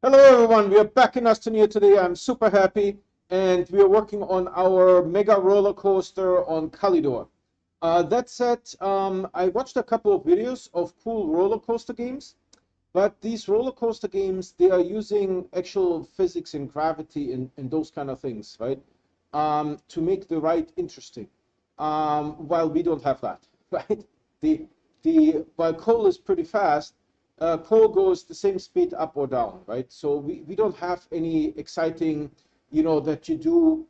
Hello everyone, we are back in Astroneer today. I'm super happy and we are working on our mega roller coaster on Kalidor. That said, I watched a couple of videos of cool roller coaster games, but these roller coaster games, they are using actual physics and gravity and those kind of things, right? To make the ride interesting. While we don't have that, right? The while coal is pretty fast, coal goes the same speed up or down, right? So we don't have any exciting, that you do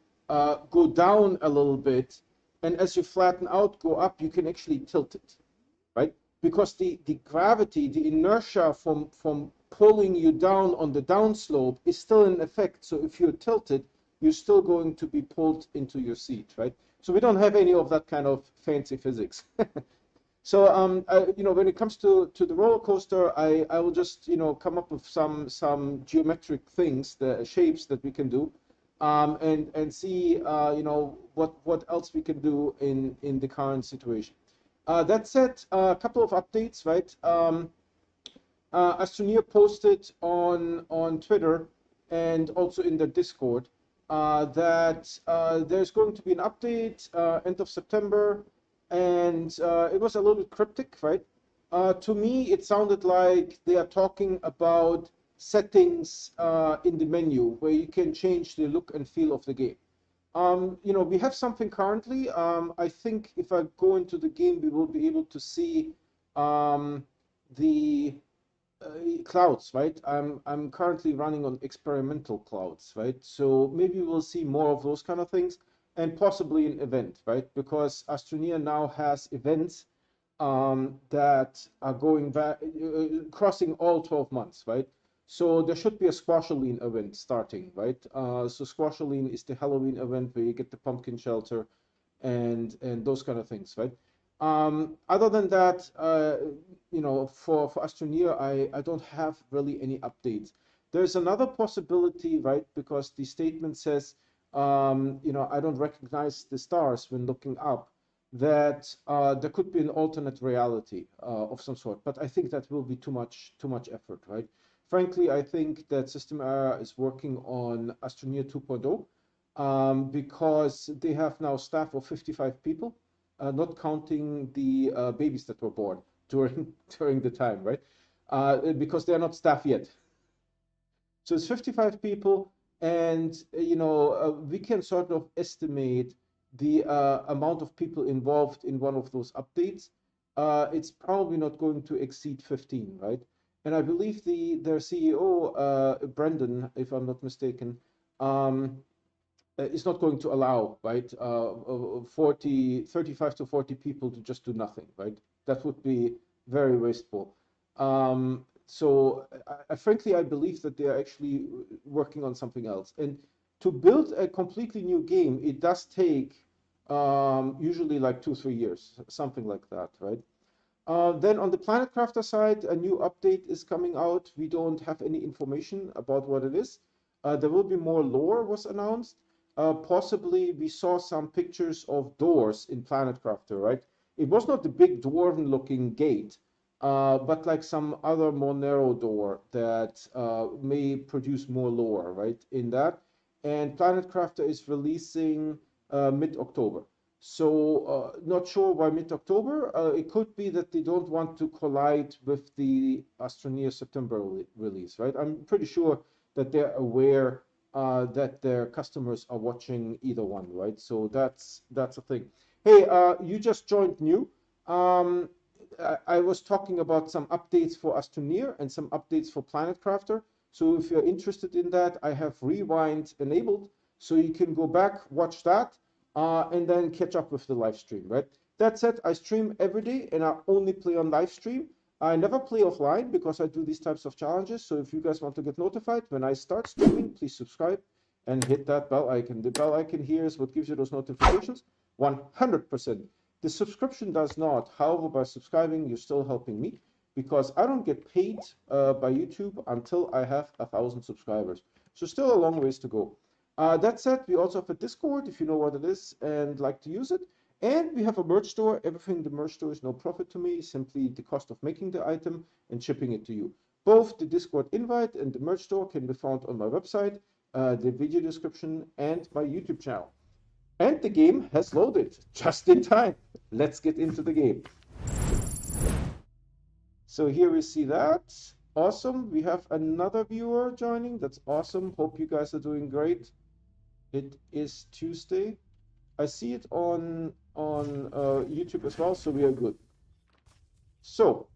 go down a little bit, and as you flatten out, go up, you can actually tilt it, right? Because the gravity, the inertia from pulling you down on the downslope is still in effect. So if you're tilted, you're still going to be pulled into your seat, right? So we don't have any of that kind of fancy physics. So, when it comes to the roller coaster, I will just, come up with some geometric things, the shapes that we can do, and see, what else we can do in the current situation. That said, a couple of updates, right? Astroneer posted on Twitter and also in the Discord that there's going to be an update end of September, and it was a little bit cryptic, right? To me, it sounded like they are talking about settings in the menu where you can change the look and feel of the game. We have something currently. I think if I go into the game, we will be able to see the clouds, right? I'm currently running on experimental clouds, right? So maybe we'll see more of those kind of things, and possibly an event, right? Because Astroneer now has events that are going back, crossing all 12 months, right? So there should be a Squashaline event starting, right? So Squashaline is the Halloween event where you get the pumpkin shelter and those kind of things, right? Other than that, for Astroneer, I don't have really any updates. There's another possibility, right? Because the statement says, I don't recognize the stars when looking up, that there could be an alternate reality of some sort. But I think that will be too much effort, right? Frankly, I think that System Era is working on Astroneer 2.0 because they have now staff of 55 people, not counting the babies that were born during during the time, right? Because they're not staff yet. So it's 55 people, and we can sort of estimate the amount of people involved in one of those updates. It's probably not going to exceed 15, right? And I believe their CEO, Brendan, if I'm not mistaken, is not going to allow, right, 35 to 40 people to just do nothing, right? That would be very wasteful. Frankly, I believe that they are actually working on something else. And to build a completely new game, it does take usually like 2, 3 years, something like that, right? Then on the Planet Crafter side, a new update is coming out. We don't have any information about what it is. There will be more lore was announced. Possibly we saw some pictures of doors in Planet Crafter, right? It was not the big dwarven looking gate, but like some other more narrow door that may produce more lore, right, in that. And Planet Crafter is releasing mid-October. So not sure why mid-October. It could be that they don't want to collide with the Astroneer September release, right? I'm pretty sure that they're aware that their customers are watching either one, right? So that's a thing. Hey, you just joined new. I was talking about some updates for Astroneer and some updates for Planet Crafter. So if you're interested in that, I have Rewind enabled, so you can go back, watch that, and then catch up with the live stream, right? That said, I stream every day and I only play on live stream. I never play offline because I do these types of challenges. So if you guys want to get notified when I start streaming, please subscribe and hit that bell icon. The bell icon here is what gives you those notifications. 100%. The subscription does not. However, by subscribing, you're still helping me because I don't get paid by YouTube until I have 1,000 subscribers. So still a long ways to go. That said, we also have a Discord if you know what it is and like to use it. And we have a merch store. Everything in the merch store is no profit to me, simply the cost of making the item and shipping it to you. Both the Discord invite and the merch store can be found on my website, the video description, and my YouTube channel. And the game has loaded just in time. Let's get into the game. So here we see that. Awesome. We have another viewer joining. That's awesome. Hope you guys are doing great. It is Tuesday. I see it on YouTube as well, so we are good. So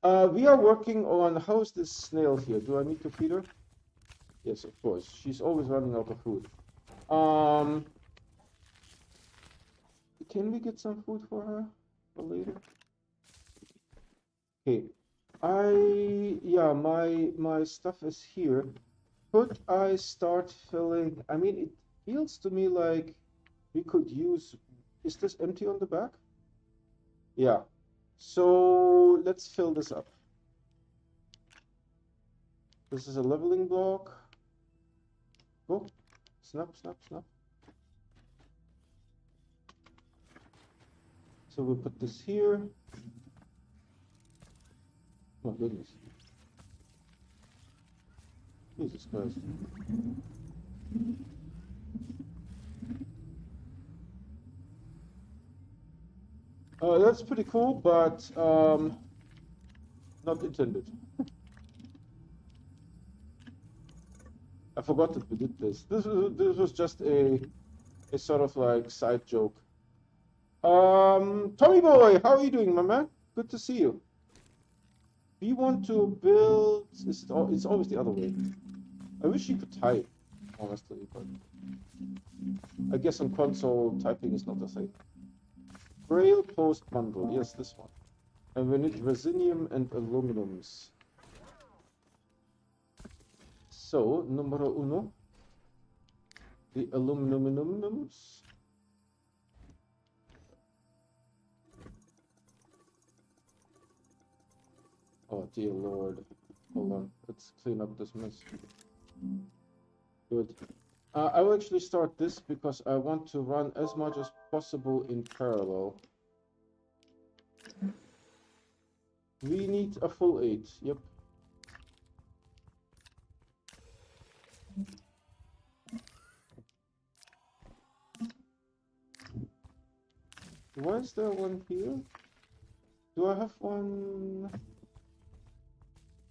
we are working on, how's this snail here? Do I need to feed her? Yes, of course. She's always running out of food. Can we get some food for her for later? Okay. Yeah, my stuff is here. Could I start filling? I mean, it feels to me like we could use, is this empty on the back? Yeah. So let's fill this up. This is a leveling block. Go. Snap, snap, snap. So we'll put this here. Oh goodness. Jesus Christ. That's pretty cool, but not intended. I forgot that we did this. This was just a sort of like side joke. Tommy boy, how are you doing, my man? Good to see you. We want to build. It's always the other way. I wish you could type, honestly, but I guess on console typing is not a thing. Braille post bundle, yes, this one. And we need resinium and aluminums. So, numero uno, the aluminums. Oh dear Lord, hold on, let's clean up this mess. Good. I will actually start this because I want to run as much as possible in parallel. We need a full 8, yep. Why is there one here? Do I have one?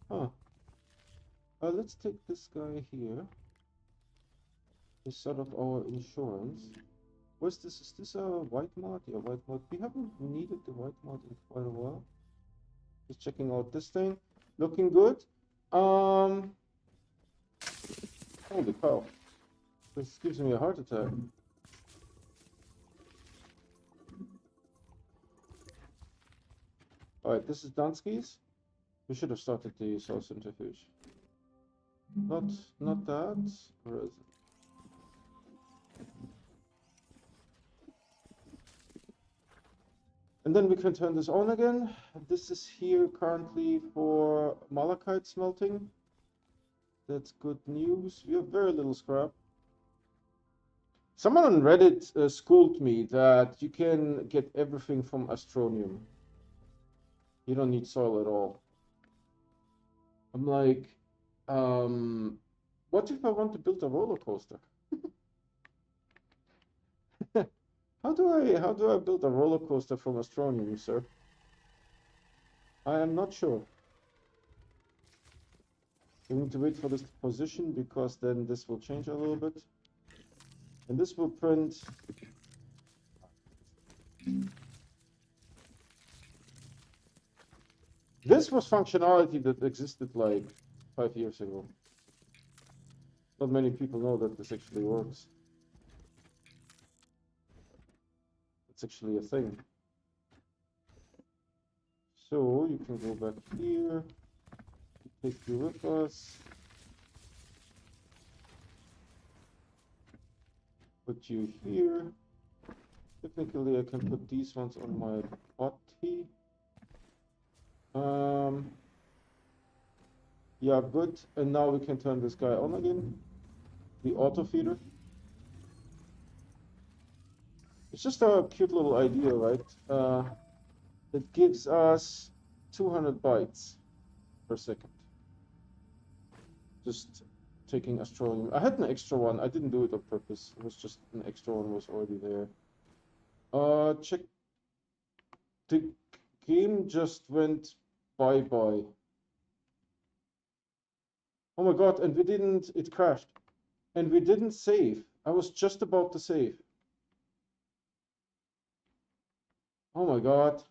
Huh. Let's take this guy here. It's sort of our insurance. What's this? Is this a white mod? Yeah, white mod. We haven't needed the white mod in quite a while. Just checking out this thing. Looking good. Holy cow. This gives me a heart attack. Alright, this is Dunsky's. We should have started the source centrifuge. Not that. Where is it? And then we can turn this on again. This is here currently for malachite smelting. That's good news. We have very little scrap. Someone on Reddit schooled me that you can get everything from Astronium. You don't need soil at all. I'm like, what if I want to build a roller coaster? How do I build a roller coaster from Astronium, sir? I am not sure. We need to wait for this to position because then this will change a little bit. And this will print. This was functionality that existed like 5 years ago. Not many people know that this actually works. It's actually a thing. So you can go back here, take you with us, put you here. Technically I can put these ones on my body. Yeah, good. And now we can turn this guy on again. The auto feeder. It's just a cute little idea, right? It gives us 200 bytes. per second. Just taking astronomy. I had an extra one. I didn't do it on purpose. It was just an extra one was already there. Check. The game just went bye-bye. Oh my God, and we didn't, it crashed. And we didn't save. I was just about to save. Oh my God.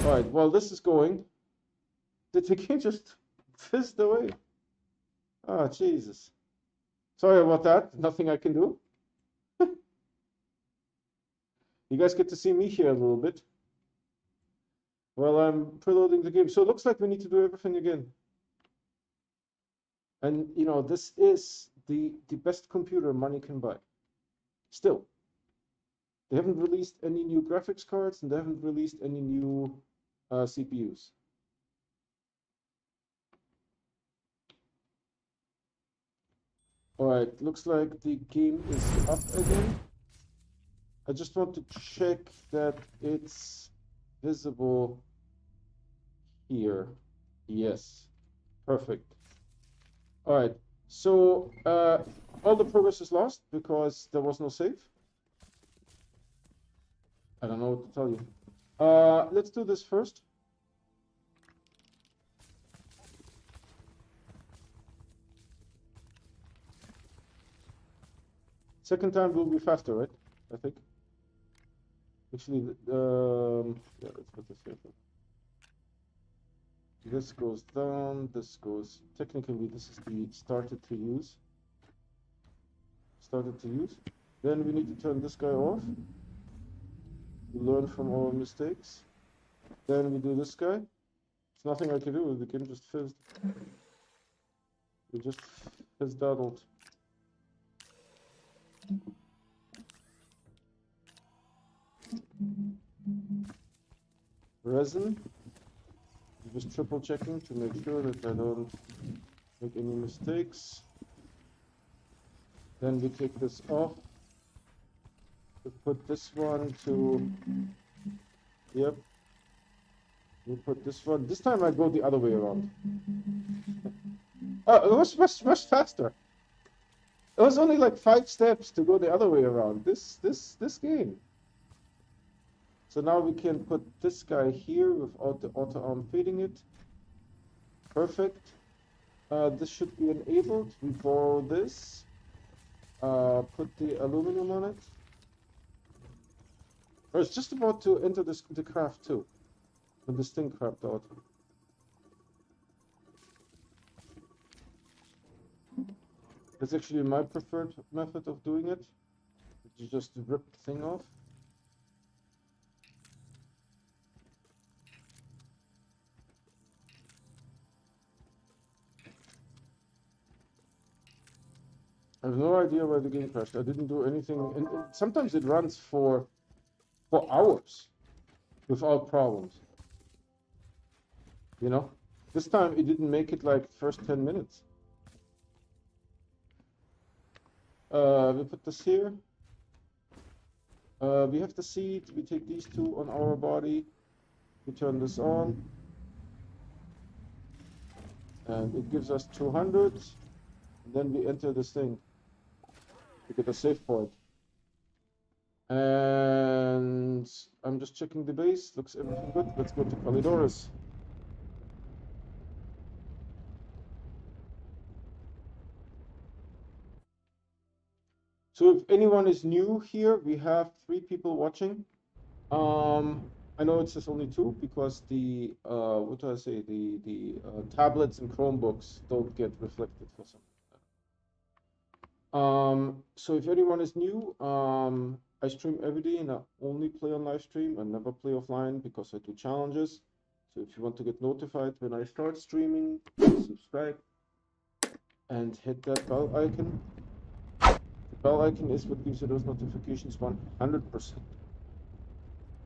All right, well, this is going. Did the game just fizzed away? Oh, Jesus. Sorry about that. Nothing I can do. You guys get to see me here a little bit. Well, I'm preloading the game. So it looks like we need to do everything again. And, you know, this is the best computer money can buy. Still. They haven't released any new graphics cards, and they haven't released any new CPUs. All right, looks like the game is up again. I just want to check that it's visible here. Yes, perfect. All right, so all the progress is lost because there was no save. I don't know what to tell you. Let's do this first. Second time will be faster, right? I think. Actually, yeah, let's put this here. This goes down, this goes, technically this is the started to use. Then we need to turn this guy off. We learn from our mistakes. Then we do this guy. There's nothing I can do, the game just fizzed. We just fizz-daddled. Resin. Just triple checking to make sure that I don't make any mistakes. Then we take this off. We put this one to, yep. We put this one. This time I go the other way around. Oh, it was much faster. It was only like 5 steps to go the other way around. This game. So now we can put this guy here without the auto arm feeding it. Perfect. This should be enabled. We borrow this. Put the aluminum on it. I was just about to enter the craft too. When this thing crapped out. That's actually my preferred method of doing it. You just rip the thing off. I have no idea why the game crashed. I didn't do anything, and sometimes it runs for hours without problems. You know, this time it didn't make it like first 10 minutes. We put this here. We have the seat. We take these two on our body. We turn this on, and it gives us 200. And then we enter this thing. We get a save point. And I'm just checking the base. Looks everything good. Let's go to Calidorus. So if anyone is new here, we have 3 people watching. I know it says only 2 because the what do I say? The tablets and Chromebooks don't get reflected for some. So if anyone is new, I stream every day and I only play on live stream. I never play offline because I do challenges. So if you want to get notified when I start streaming, subscribe and hit that bell icon. The bell icon is what gives you those notifications 100%.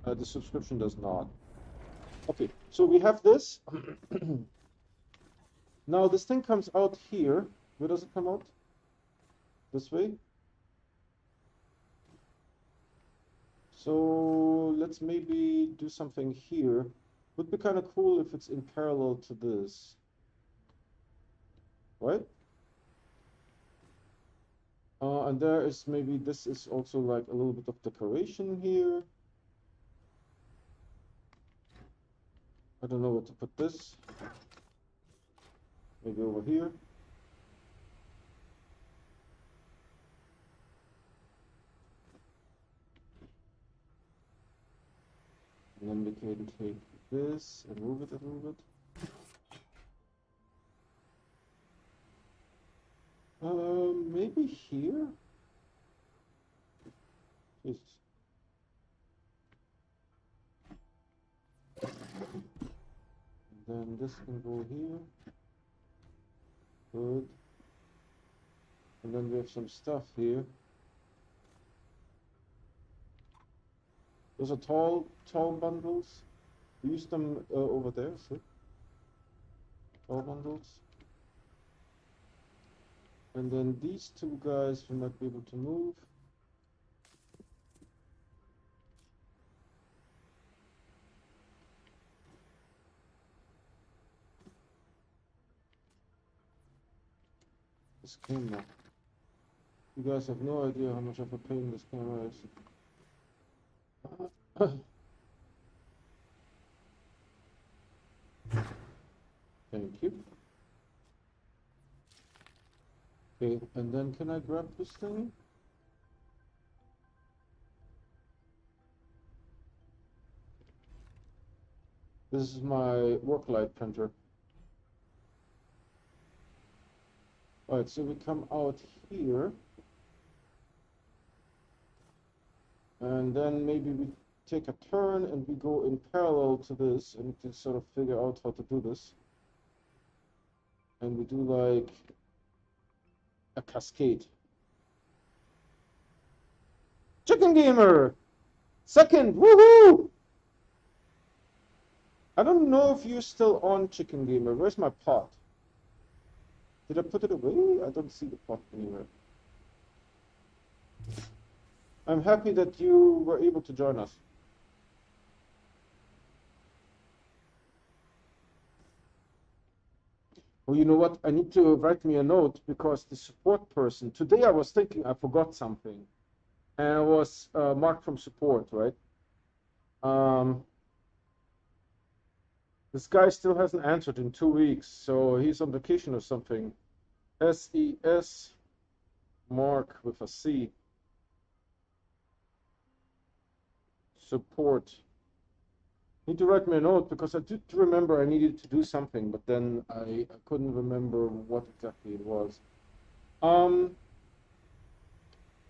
The subscription does not. Okay, so we have this. Now this thing comes out here. Where does it come out? This way. So let's maybe do something here. Would be kind of cool if it's in parallel to this, right? And there is maybe this is also like a little bit of decoration here. I don't know where to put this. Maybe over here. And then we can take this and move it a little bit. Maybe here? Jesus. And then this can go here. Good. And then we have some stuff here. Those are tall bundles. We use them over there, see? Tall bundles. And then these two guys we might be able to move. This camera. You guys have no idea how much of a pain this camera is. Thank you. Okay, and then can I grab this thing? This is my work light printer. Alright, so we come out here. And then maybe we take a turn and we go in parallel to this and we can sort of figure out how to do this. And we do like a cascade. Chicken Gamer! Second! Woohoo! I don't know if you're still on, Chicken Gamer. Where's my pot? Did I put it away? I don't see the pot anywhere. I'm happy that you were able to join us. Well, you know what? I need to write me a note because the support person, today I was thinking I forgot something. And I was marked from support, right? This guy still hasn't answered in 2 weeks, so he's on vacation or something. SES, Mark with a C. Support. Need to write me a note because I did remember I needed to do something, but then I couldn't remember what exactly it was.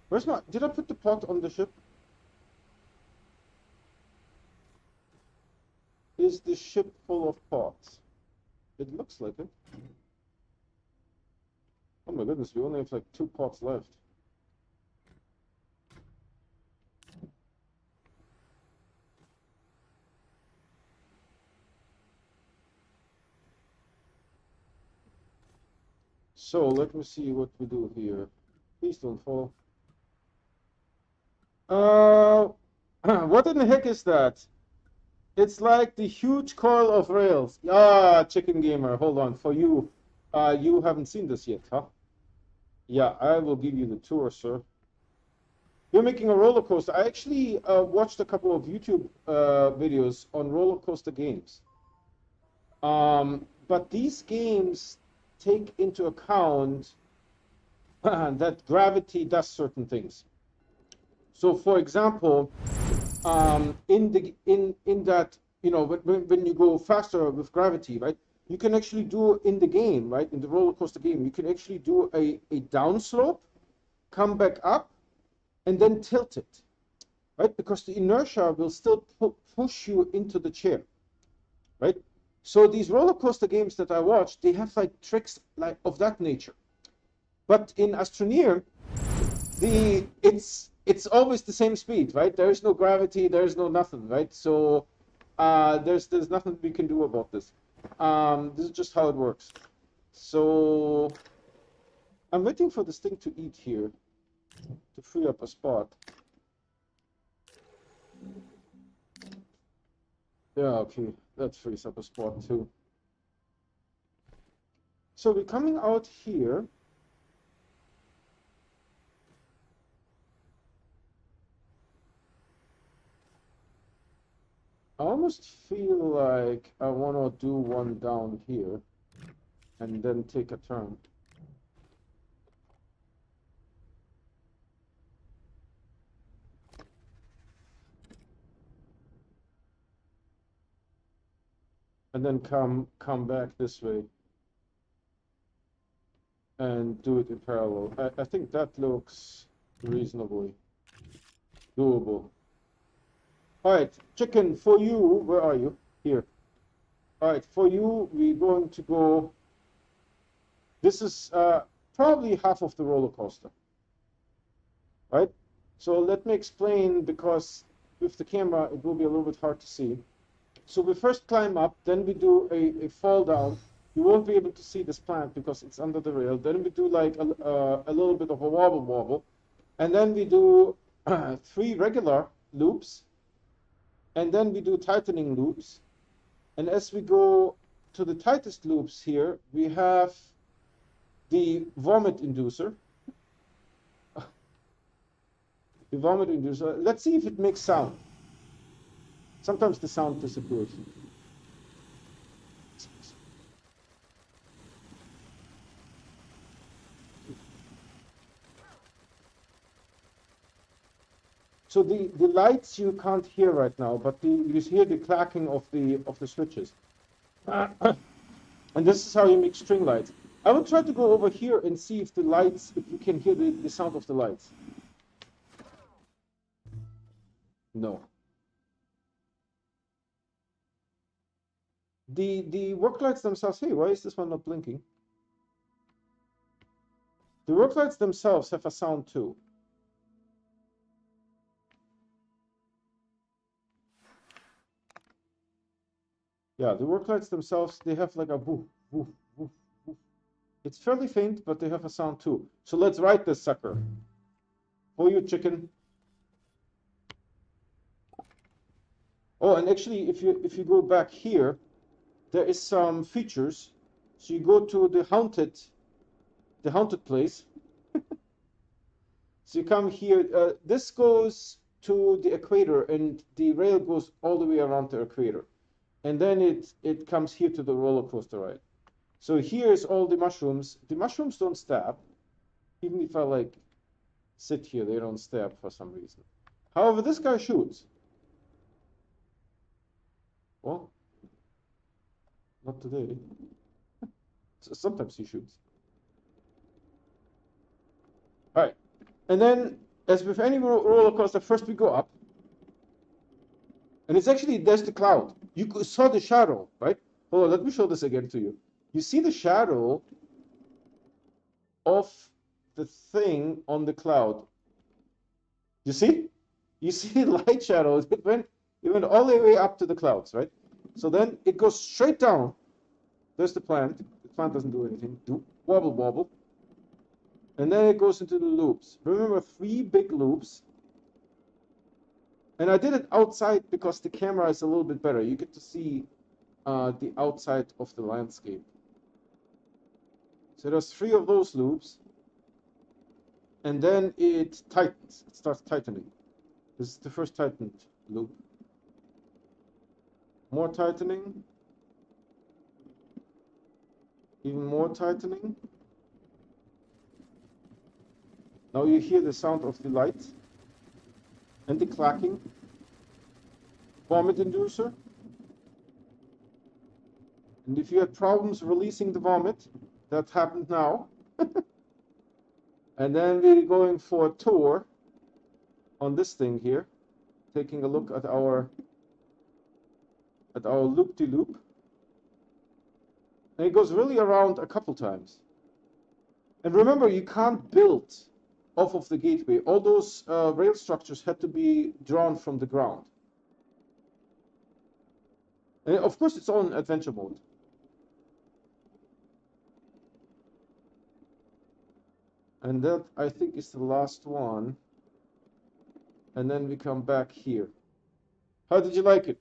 Where's my? Did I put the pot on the ship? Is the ship full of pots? It looks like it. Oh my goodness, we only have like 2 pots left. So let me see what we do here. Please don't fall. What in the heck is that? It's like the huge coil of rails. Ah, Chicken Gamer, hold on. For you, you haven't seen this yet, huh? Yeah, I will give you the tour, sir. You're making a roller coaster. I actually watched a couple of YouTube videos on roller coaster games. But these games take into account that gravity does certain things. So, for example, in that, you know, when you go faster with gravity, right, you can actually do in the game, right, in the roller coaster game, you can actually do a downslope, come back up, and then tilt it, right, because the inertia will still push you into the chair, right? So these roller coaster games that I watched, they have like tricks like of that nature. But in Astroneer, it's always the same speed, right? There is no gravity, there is no nothing, right? So there's nothing we can do about this. This is just how it works. So I'm waiting for this thing to eat here to free up a spot. Yeah, okay, that frees up a spot too. So we're coming out here. I almost feel like I want to do one down here and then take a turn. And then come back this way and do it in parallel. I think that looks reasonably doable. All right, chicken, for you, where are you? Here. All right, for you, we're going to go. This is probably half of the roller coaster, right? So let me explain, because with the camera, it will be a little bit hard to see. So we first climb up, then we do a fall down. You won't be able to see this plant because it's under the rail. Then we do like a little bit of a wobble. And then we do 3 regular loops. And then we do tightening loops. And as we go to the tightest loops here, we have the vomit inducer. The vomit inducer. Let's see if it makes sound. Sometimes the sound disappears. So the lights you can't hear right now, but you hear the clacking of the switches. And this is how you make string lights. I will try to go over here and see if the lights, if you can hear the sound of the lights. No. The work lights themselves, hey, why is this one not blinking? The work lights themselves have a sound too. Yeah, the work lights themselves, they have like a woof, woof, woof, woof. It's fairly faint, but they have a sound too. So let's write this sucker. For you, chicken. Oh, and actually, if you go back here, there is some features. So you go to the haunted place. So you come here. This goes to the equator, and the rail goes all the way around the equator, and then it comes here to the roller coaster ride. So here's all the mushrooms. The mushrooms don't stab. Even if I like sit here, they don't stab for some reason. However, this guy shoots. Well, not today. Sometimes he shoots. All right. And then, as with any roller coaster, first we go up. And it's actually, there's the cloud. You saw the shadow, right? Hold on, let me show this again to you. You see the shadow of the thing on the cloud. You see? You see the light shadow. It went all the way up to the clouds, right? So then it goes straight down. There's the plant. The plant doesn't do anything. Wobble, wobble. And then it goes into the loops. Remember, 3 big loops. And I did it outside because the camera is a little bit better. You get to see the outside of the landscape. So there's 3 of those loops. And then it tightens. It starts tightening. This is the first tightened loop. More tightening. Even more tightening. Now you hear the sound of the light and the clacking. Vomit inducer. And if you had problems releasing the vomit, that happened now. And then we're going for a tour on this thing here, taking a look at our loop-de-loop. And it goes really around a couple times. And remember, you can't build off of the gateway. All those rail structures had to be drawn from the ground. And of course, it's all in adventure mode. And that, I think, is the last one. And then we come back here. How did you like it?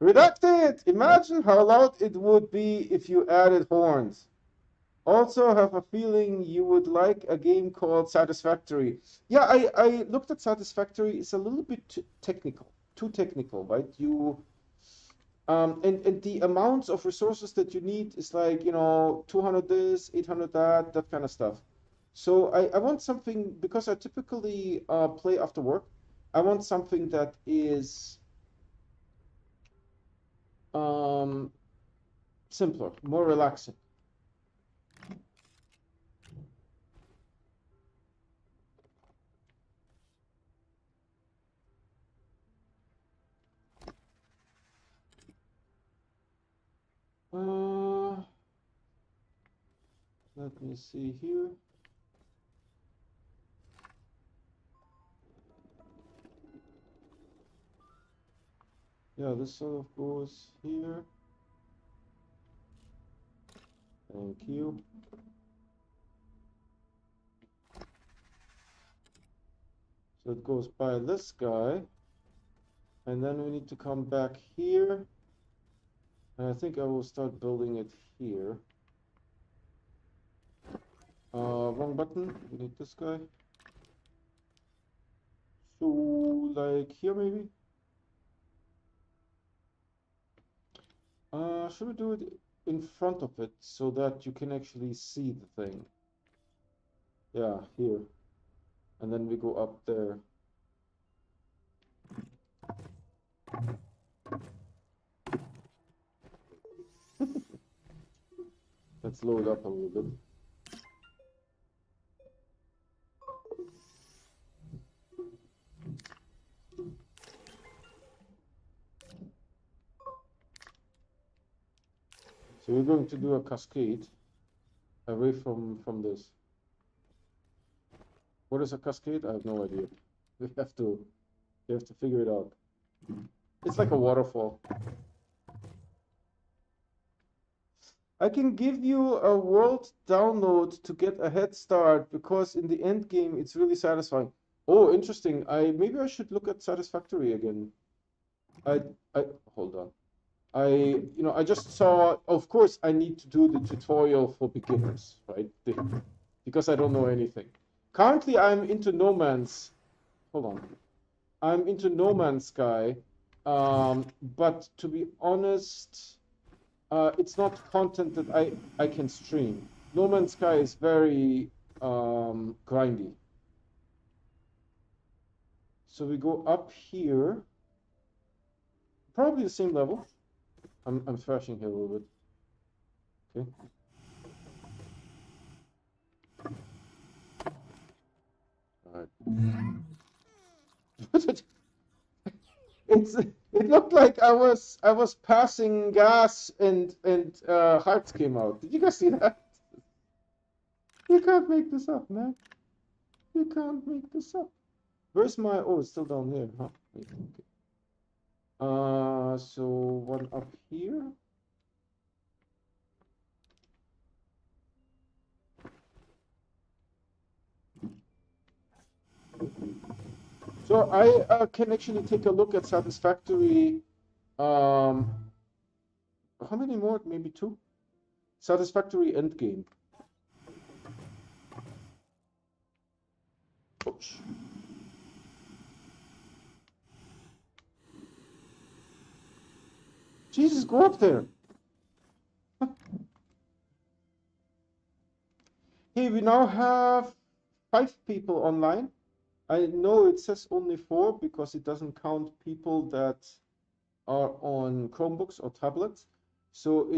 Redacted! Imagine how loud it would be if you added horns. Also have a feeling you would like a game called Satisfactory. Yeah, I looked at Satisfactory. It's a little bit too technical, right? And the amounts of resources that you need is like, 200 this, 800 that, that kind of stuff. So I want something, because I typically play after work, I want something that is simpler, more relaxing. Let me see here. Yeah, this sort of goes here. Thank you. So it goes by this guy. And then we need to come back here. And I think I will start building it here. Wrong button. We need this guy. So, like here maybe? Should we do it in front of it so that you can actually see the thing? Yeah, here. And then we go up there. Let's load up a little bit. So we're going to do a cascade away from this. What is a cascade? I have no idea. We have to figure it out. It's like a waterfall. I can give you a world download to get a head start because in the end game it's really satisfying. Oh, interesting. Maybe I should look at Satisfactory again. I hold on. I just saw, of course, I need to do the tutorial for beginners, right? Because I don't know anything. Currently, I'm into No Man's. Hold on. I'm into No Man's Sky, but to be honest, it's not content that I can stream. No Man's Sky is very grindy. So we go up here, probably the same level. I'm thrashing here a little bit. Okay. All right. It looked like I was passing gas and hearts came out. Did you guys see that? You can't make this up, man. You can't make this up. Where's my? Oh, it's still down here, huh? Okay. So one up here. So I can actually take a look at Satisfactory. How many more? Maybe two. Satisfactory endgame. Oops. Jesus, go up there. Hey, we now have 5 people online. I know it says only 4 because it doesn't count people that are on Chromebooks or tablets. So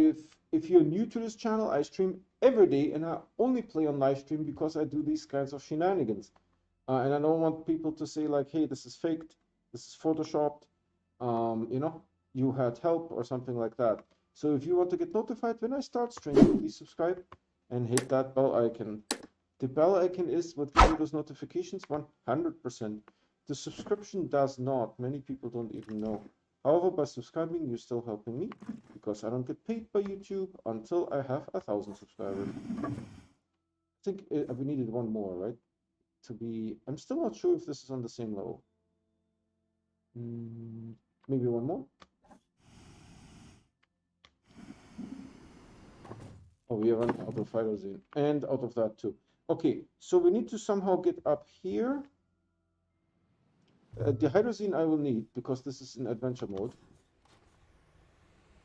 if you're new to this channel, I stream every day and I only play on live stream because I do these kinds of shenanigans. And I don't want people to say like, hey, this is faked, this is photoshopped, you had help or something like that. So if you want to get notified when I start streaming, please subscribe and hit that bell icon. The bell icon is what gives you those notifications 100%. The subscription does not. Many people don't even know. However, by subscribing, you're still helping me because I don't get paid by YouTube until I have 1,000 subscribers. I think we needed one more, right? I'm still not sure if this is on the same level. Maybe one more. Oh, we are running out of hydrazine and out of that too. Okay, so we need to somehow get up here. The hydrazine I will need because this is in adventure mode.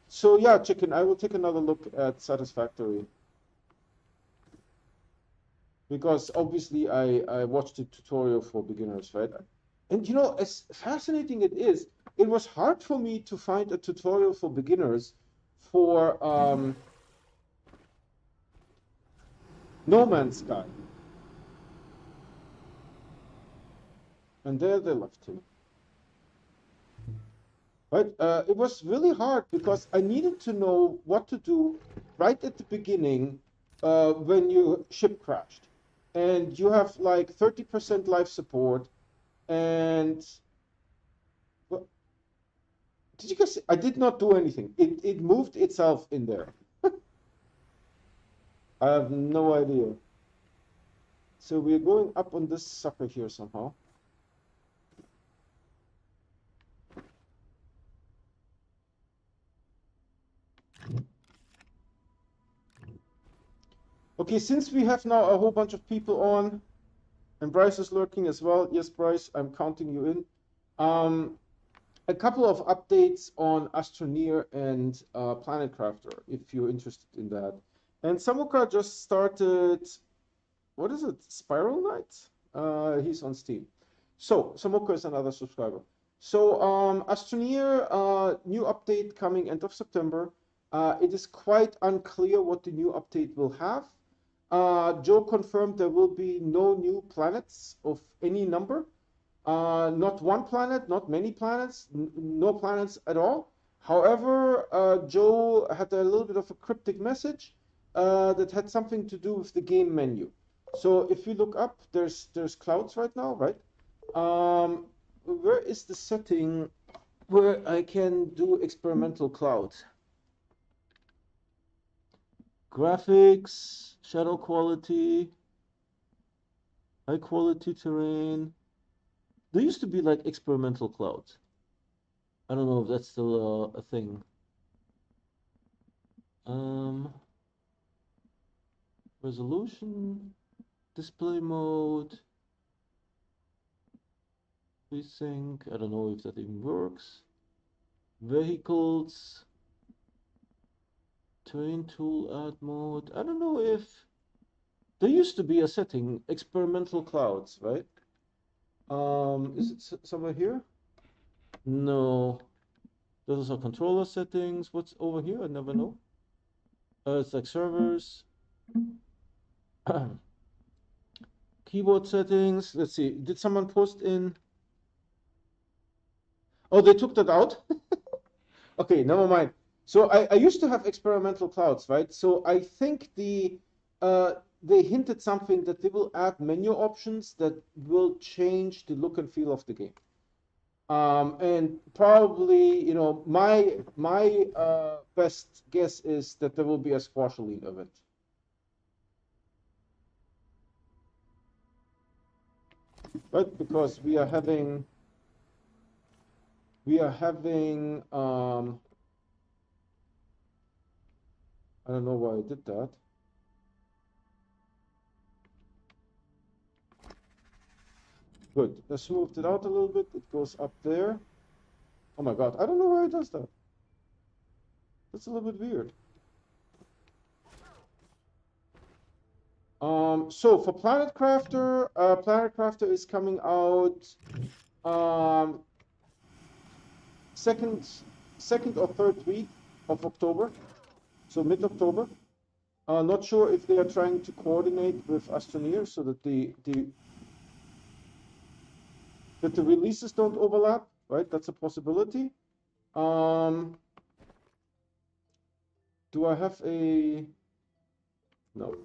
So yeah, chicken, I will take another look at Satisfactory. Because obviously I watched the tutorial for beginners, right? And you know, as fascinating it is, it was hard for me to find a tutorial for beginners for No Man's Sky. And there they left him. Right? It was really hard because I needed to know what to do right at the beginning when your ship crashed. And you have like 30% life support. And well, did you guys see? I did not do anything. It moved itself in there. I have no idea. So we're going up on this sucker here somehow. Okay, since we have now a whole bunch of people on, and Bryce is lurking as well. Yes, Bryce, I'm counting you in. A couple of updates on Astroneer and Planet Crafter, if you're interested in that. And Samuka just started, what is it, Spiral Knight? He's on Steam. So, Samuka is another subscriber. So, Astroneer, new update coming end of September. It is quite unclear what the new update will have. Joe confirmed there will be no new planets of any number. Not one planet, not many planets, no planets at all. However, Joe had a little bit of a cryptic message that had something to do with the game menu. So if you look up, there's clouds right now, right? Where is the setting where I can do experimental clouds? Graphics, shadow quality, high quality terrain. There used to be like experimental clouds. I don't know if that's still a thing. Resolution, display mode, VSync. I don't know if that even works. Vehicles, terrain tool, add mode. I don't know if there used to be a setting, experimental clouds, right? Is it somewhere here? No. Those are controller settings. What's over here? I never know. It's like servers. Keyboard settings. Let's see. Did someone post in? Oh, they took that out? Okay, never mind. So I used to have experimental clouds, right? So I think they hinted something that they will add menu options that will change the look and feel of the game. And probably, you know, my best guess is that there will be a Squashaline event. Right, because we are having I don't know why I did that. Good. Let's smooth it out a little bit. It goes up there. Oh my God, I don't know why it does that. That's a little bit weird. So for Planet Crafter is coming out second or third week of October, so mid-October. Not sure if they are trying to coordinate with Astroneer so that the releases don't overlap, right? That's a possibility. Do I have a... No.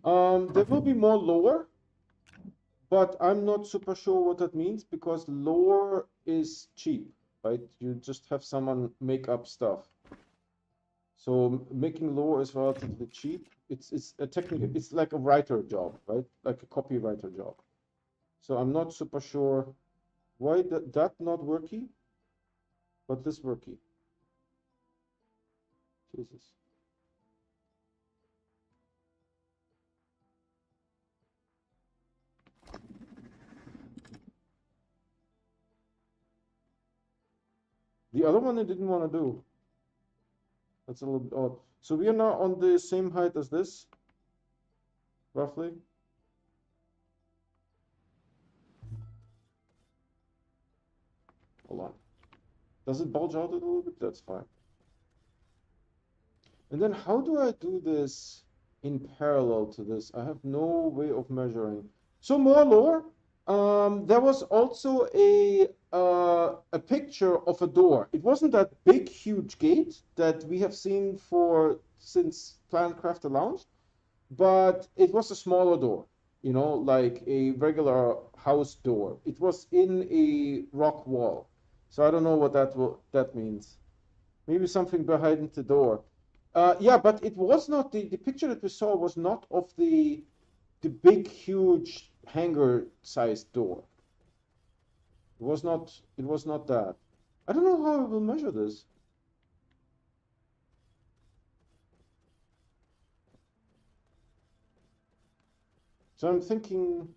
There will be more lore, but I'm not super sure what that means because lore is cheap, right? You just have someone make up stuff. So making lore is relatively cheap. It's a technical, it's like a writer job, right? Like a copywriter job. So I'm not super sure why that not worky, but this worky. Jesus. The other one I didn't want to do. That's a little bit odd. So we are now on the same height as this, roughly. Hold on. Does it bulge out a little bit? That's fine. And then how do I do this in parallel to this? I have no way of measuring. So more lore. There was also a picture of a door. It wasn't that big, huge gate that we have seen since Planetcraft launched, but it was a smaller door, you know, like a regular house door. It was in a rock wall. So I don't know what that means. Maybe something behind the door. Yeah, but it was not the picture that we saw was not of the big, huge hangar-sized door. It was not that. I don't know how I will measure this. So I'm thinking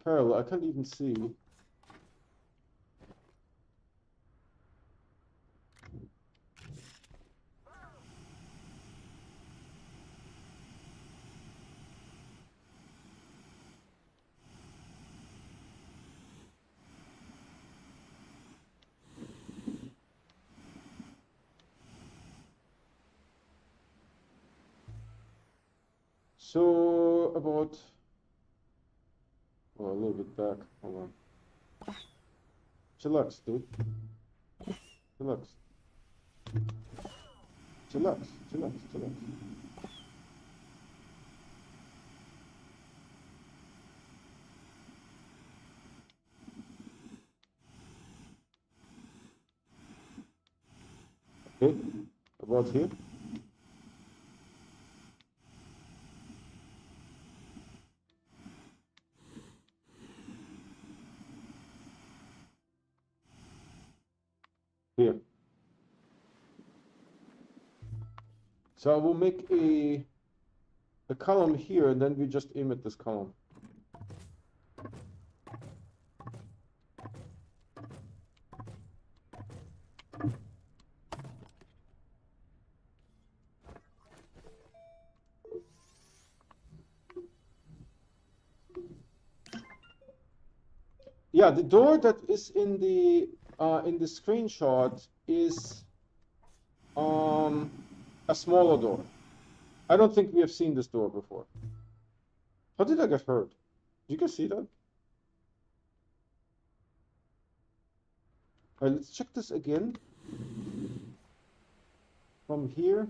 parallel. I can't even see. So about, oh, a little bit back. Hold on. Chillax, dude. Chillax. Chillax. Chillax. Chillax. Okay. About here. Here. So I will make a column here, and then we just aim at this column. Yeah, the door that is in the screenshot is a smaller door. I don't think we have seen this door before. How did I get hurt? Did you guys see that? All right, let's check this again. From here.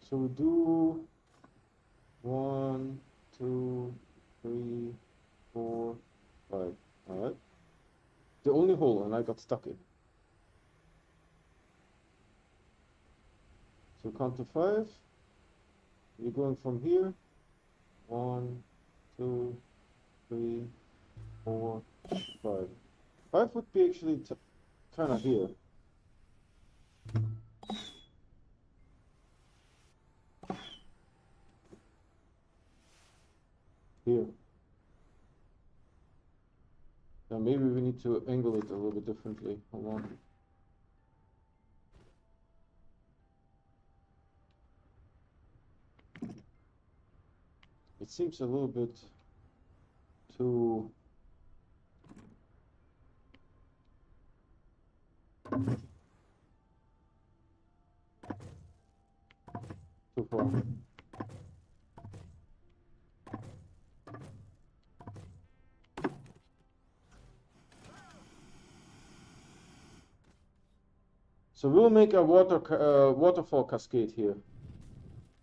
So we do 1, 2, 3, 4, 5. All right. The only hole, and I got stuck in. So count to 5. You're going from here. 1, 2, 3, 4, 5. 5 would be actually kind of here. Here. Now maybe we need to angle it a little bit differently. Hold on. It seems a little bit too far. So we'll make a waterfall cascade here.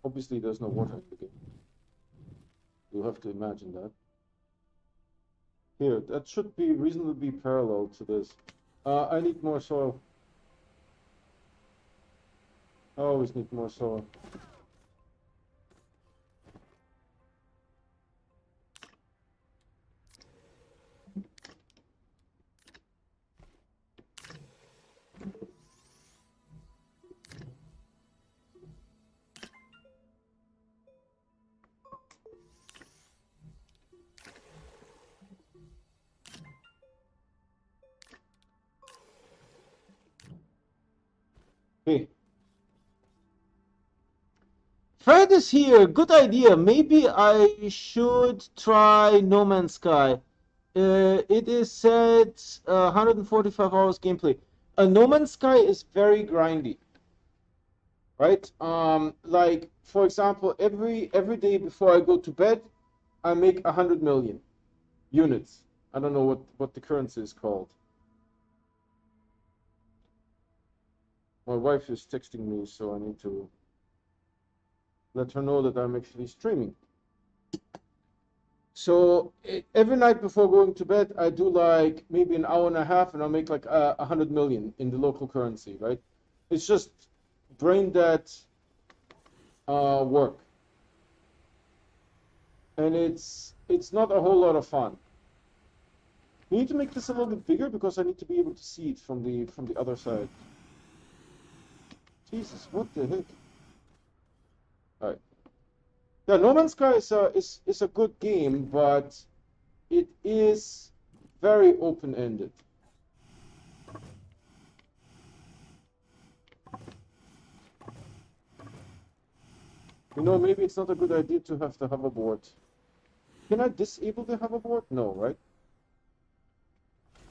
Obviously, there's no water in the game. You'll have to imagine that. Here, that should be reasonably parallel to this. I need more soil. I always need more solar. Hey. Fred is here. Good idea. Maybe I should try No Man's Sky. It is said 145 hours gameplay. No Man's Sky is very grindy, right? Like for example, every day before I go to bed, I make 100 million units. I don't know what the currency is called. My wife is texting me, so I need to let her know that I'm actually streaming. So every night before going to bed, I do like maybe an hour and a half, and I'll make like 100 million in the local currency, right? It's just brain dead work, and it's not a whole lot of fun. We need to make this a little bit bigger because I need to be able to see it from the other side. Jesus, what the heck? All right. Yeah, No Man's Sky is a good game, but it is very open-ended. You know, maybe it's not a good idea to have the hoverboard. Can I disable the hoverboard? No, right?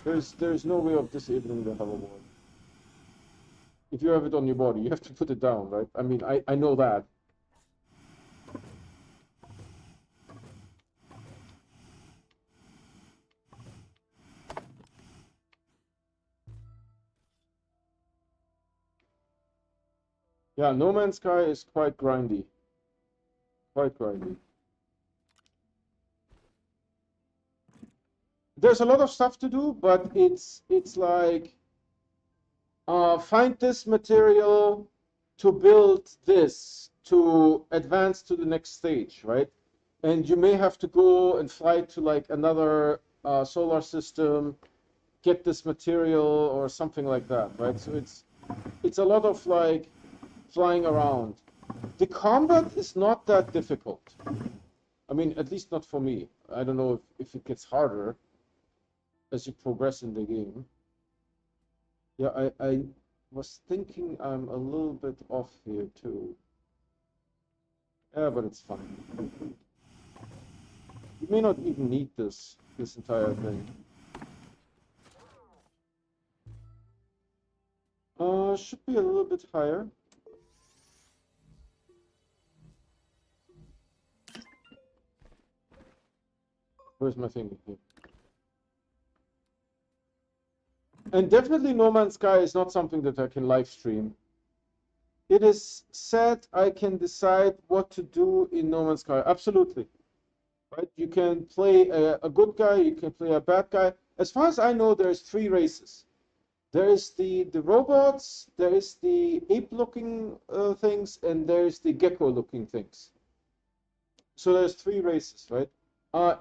There's no way of disabling the hoverboard. If you have it on your body, you have to put it down, right? I mean, I know that. Yeah, No Man's Sky is quite grindy. Quite grindy. There's a lot of stuff to do, but it's like find this material to build this to advance to the next stage, right? And you may have to go and fly to like another solar system, get this material or something like that, right? So it's a lot of like flying around. The combat is not that difficult. I mean, at least not for me. I don't know if it gets harder as you progress in the game. Yeah, I was thinking I'm a little bit off here too. Yeah, but it's fine. You may not even need this entire thing. Should be a little bit higher. Where's my thing here? And definitely No Man's Sky is not something that I can live stream. It is said I can decide what to do in No Man's Sky. Absolutely. Right? You can play a good guy, you can play a bad guy. As far as I know, there's 3 races. There is the robots, there is the ape-looking things, and there's the gecko-looking things. So there's 3 races, right?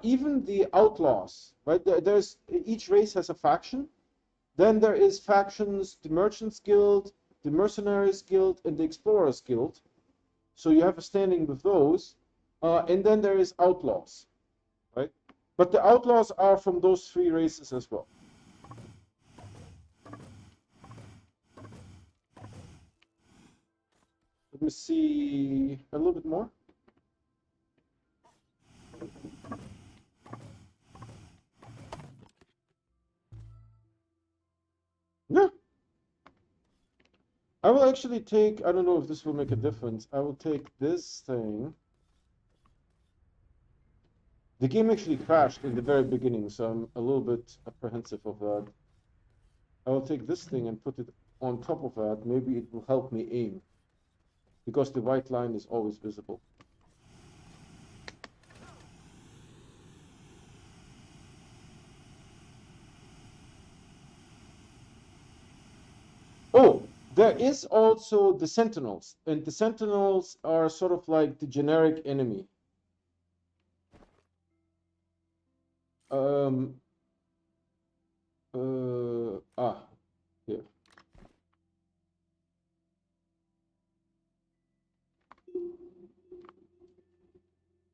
Even the outlaws, right? There's each race has a faction. Then there is factions: the Merchants Guild, the Mercenaries Guild, and the Explorers Guild. So you have a standing with those. And then there is outlaws, right? But the outlaws are from those 3 races as well. Let me see a little bit more. Yeah. I will actually take, I don't know if this will make a difference. I will take this thing. The game actually crashed in the very beginning, so I'm a little bit apprehensive of that. I will take this thing and put it on top of that. Maybe it will help me aim, because the white line is always visible. Oh, There is also the Sentinels, and the Sentinels are sort of like the generic enemy. Here.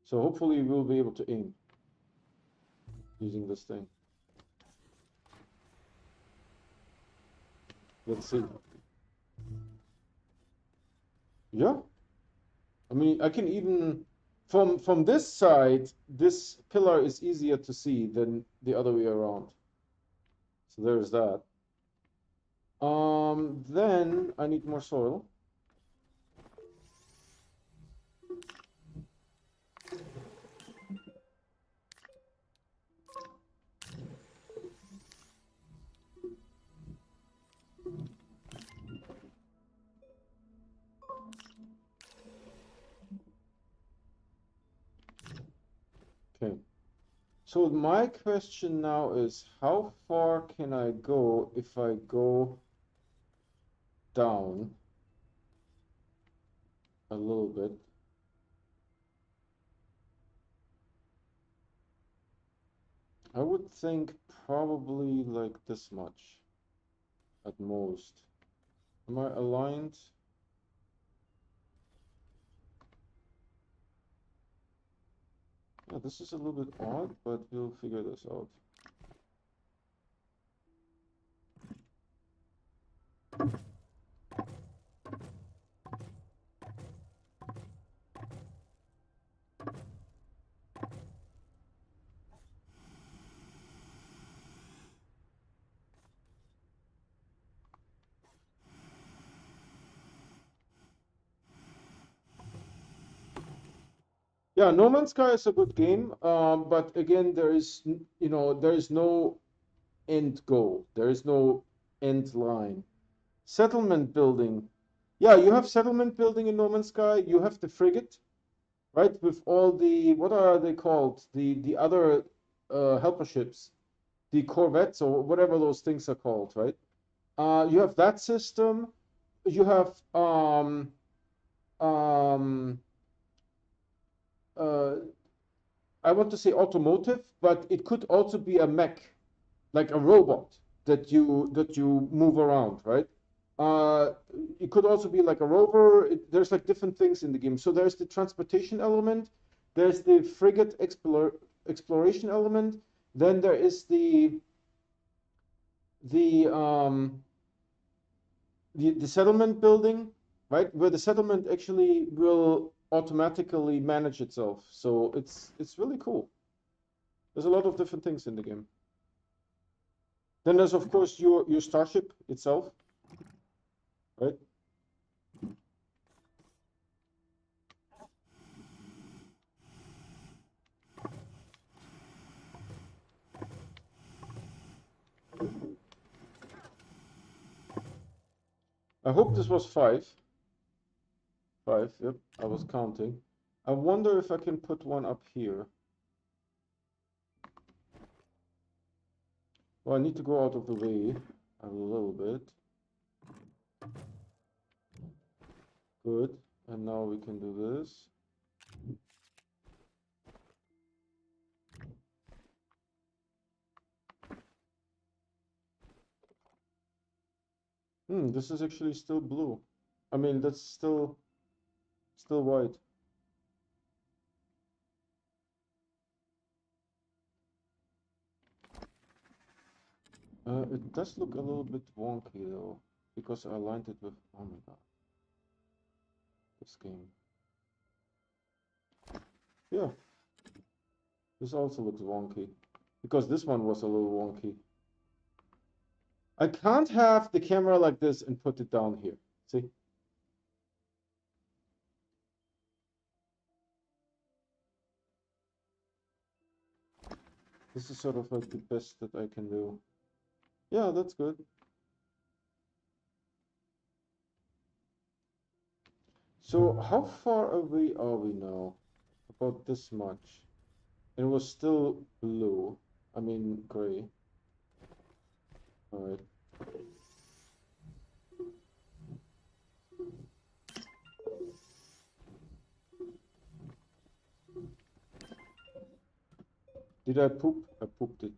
So hopefully we'll be able to aim using this thing. Let's see. Yeah. I mean, I can even, from this side, this pillar is easier to see than the other way around. So there's that. Then I need more soil. Okay. So my question now is, how far can I go if I go down a little bit? I would think probably like this much at most. Am I aligned? Yeah, this is a little bit odd, but we'll figure this out. Yeah, No Man's Sky is a good game, but again, there is, there is no end goal. There is no end line. Settlement building. Yeah, you have settlement building in No Man's Sky. You have the frigate, right? With all the, what are they called? The other helper ships, the corvettes or whatever those things are called, right? You have that system. You have um, uh, I want to say automotive, but it could also be a mech, like a robot that you move around, right? Uh, it could also be like a rover. There's like different things in the game. So there's the transportation element, there's the frigate exploration element, then there is the um, the settlement building, right? Where the settlement actually will automatically manage itself. So it's really cool. There's a lot of different things in the game. Then there's of course your starship itself, right? I hope this was five. Five, yep, I was counting. I wonder if I can put one up here. Well, I need to go out of the way a little bit. Good. And now we can do this. This is actually still blue. I mean, that's still white. It does look a little bit wonky though, because I aligned it with, oh my god, this game. Yeah, this also looks wonky, because this one was a little wonky. I can't have the camera like this and put it down here. See? This is sort of like the best that I can do. Yeah, that's good. So how far away are we now? About this much. It was still blue. I mean gray. Alright. Did I poop? I pooped it.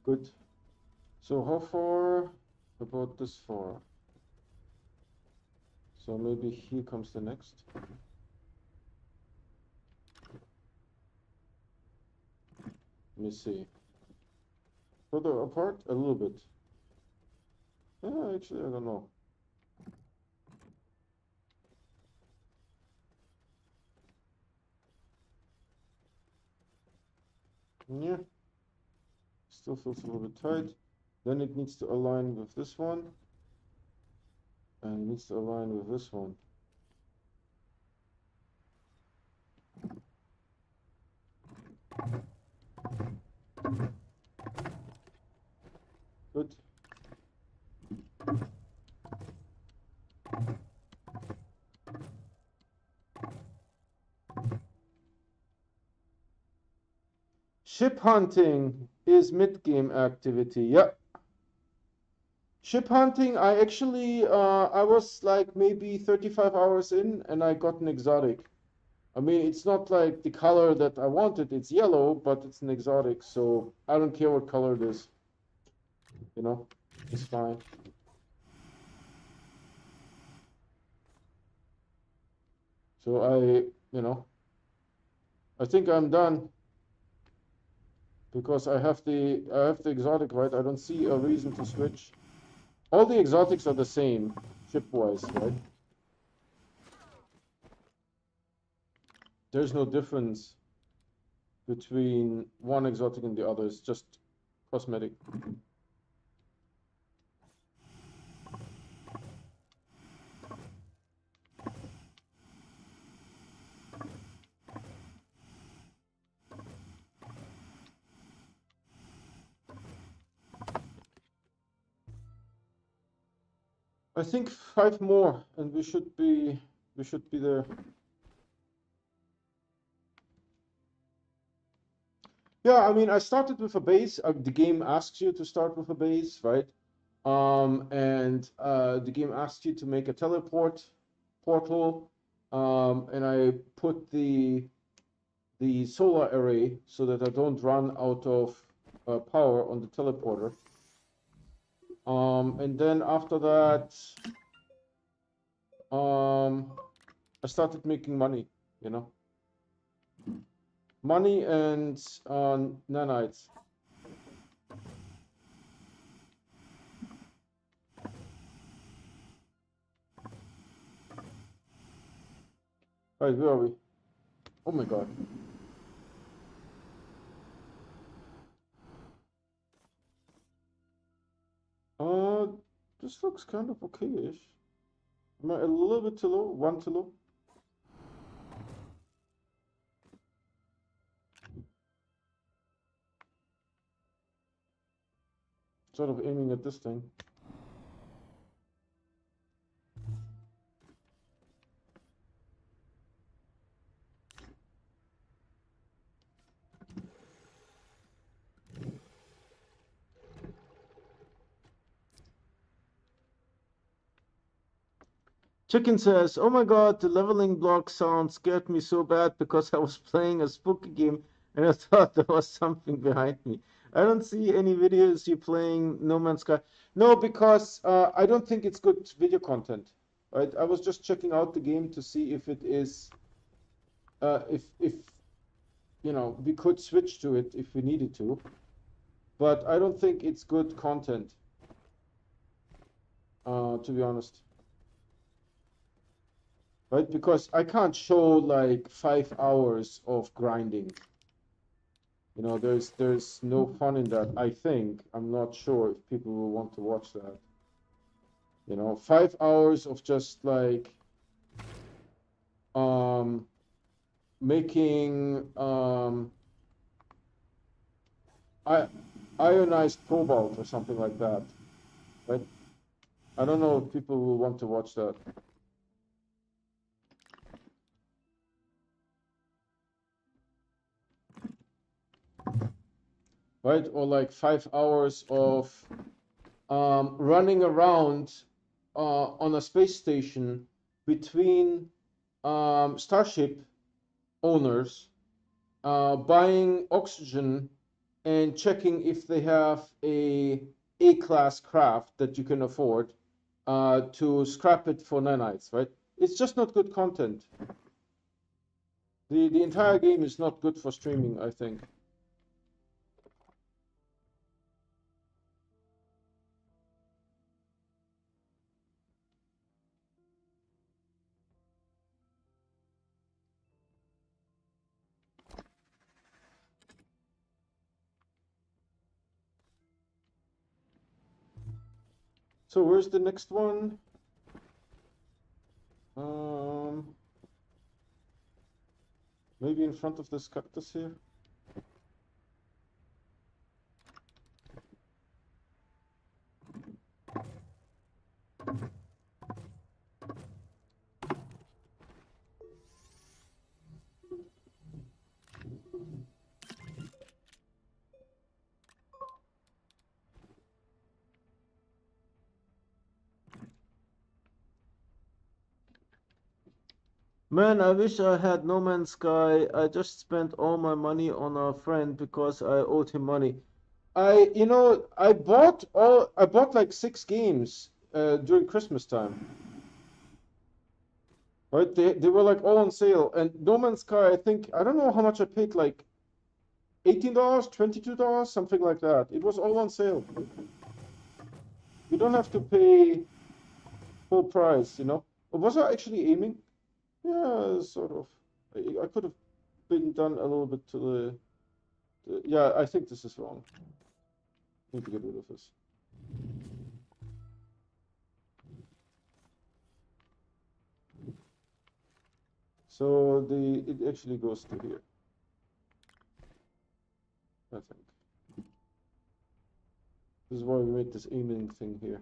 Good. So how far about this far? So maybe here comes the next. Let me see. Further apart? A little bit. Yeah, actually, I don't know. Yeah. Still feels a little bit tight. Then it needs to align with this one. And it needs to align with this one. Good. Ship hunting is mid-game activity. Yeah. Ship hunting, I actually, I was like maybe 35 hours in and I got an exotic. I mean, it's not like the color that I wanted. It's yellow, but it's an exotic. So I don't care what color it is. You know, it's fine. So I think I'm done because I have the exotic, right? I don't see a reason to switch. All the exotics are the same ship-wise, right? There's no difference between one exotic and the other. It's just cosmetic. I think 5 more, and we should be there. Yeah, I mean, I started with a base. The game asks you to start with a base, right? And the game asks you to make a teleport portal, and I put the solar array so that I don't run out of power on the teleporter. And then after that, I started making money, you know. Money and nanites. Right, where are we? Oh my god. Uh, this looks kind of okay-ish. Am I a little bit too low? One too low? Sort of aiming at this thing. Chicken says, "Oh my God, the leveling block sound scared me so bad because I was playing a spooky game and I thought there was something behind me." I don't see any videos you playing No Man's Sky. No, because I don't think it's good video content. Right? I was just checking out the game to see if it is, if we could switch to it if we needed to. But I don't think it's good content, to be honest. Right? Because I can't show like 5 hours of grinding. There's no fun in that, I think. I'm not sure if people will want to watch that. 5 hours of just like making ionized cobalt or something like that. Right? I don't know if people will want to watch that. Right? Or like 5 hours of running around on a space station between Starship owners, buying oxygen and checking if they have a A-class craft that you can afford to scrap it for nanites, right? It's just not good content. The entire game is not good for streaming, I think. So where's the next one? Maybe in front of this cactus here. Man, I wish I had No Man's Sky. I just spent all my money on a friend because I owed him money. I bought like 6 games during Christmas time. Right? They were like all on sale. And No Man's Sky, I think, I don't know how much I paid, like $18, $22, something like that. It was all on sale. You don't have to pay full price, you know. But was I actually aiming? Yeah, sort of. I could have been done a little bit to yeah, I think this is wrong. Need to get rid of this. So it actually goes to here, I think. This is why we made this aiming thing here.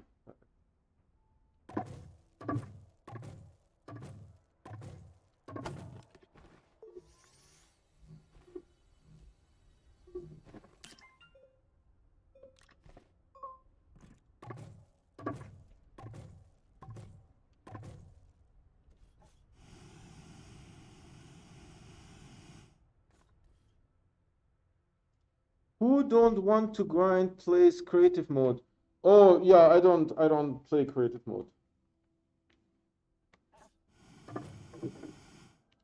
Who don't want to grind plays creative mode? Oh yeah, I don't play creative mode.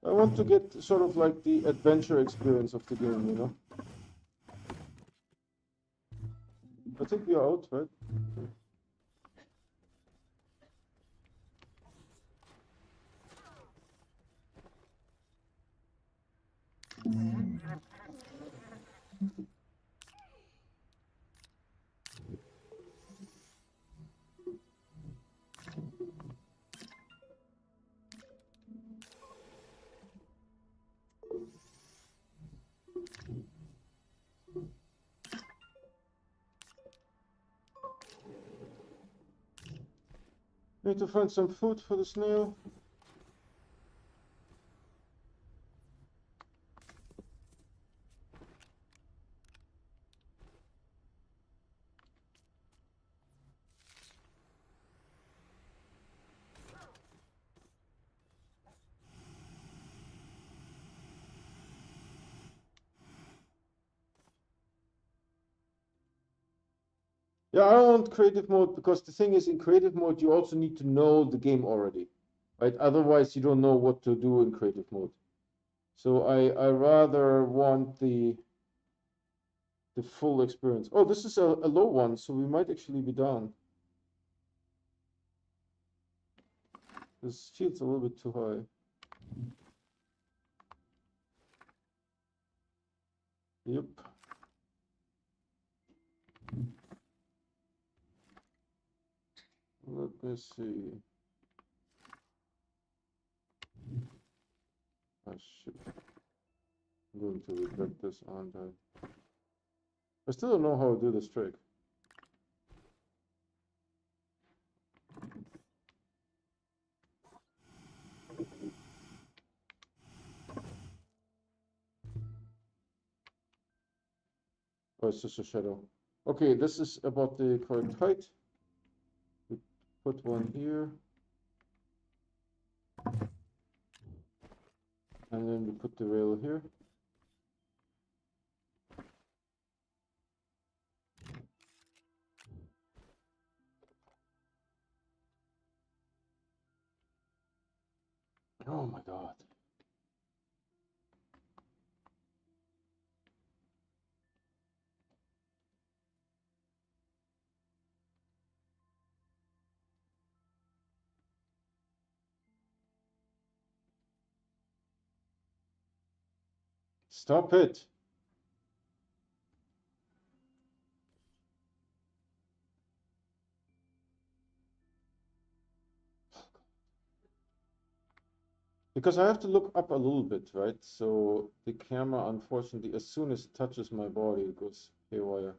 I want to get sort of like the adventure experience of the game, you know. I think we are out, right? Need to find some food for the snail. Yeah, I don't want creative mode because the thing is, in creative mode, you also need to know the game already, right? Otherwise, you don't know what to do in creative mode. So I rather want the full experience. Oh, this is a low one, so we might actually be down. This feels a little bit too high. Yep. Let me see. I should. I'm going to regret this, aren't I? I still don't know how to do this trick. Oh, it's just a shadow. Okay, this is about the correct height. put one here. And then we put the rail here. Oh my God. Stop it. Because I have to look up a little bit, right? So the camera, unfortunately, as soon as it touches my body, it goes haywire.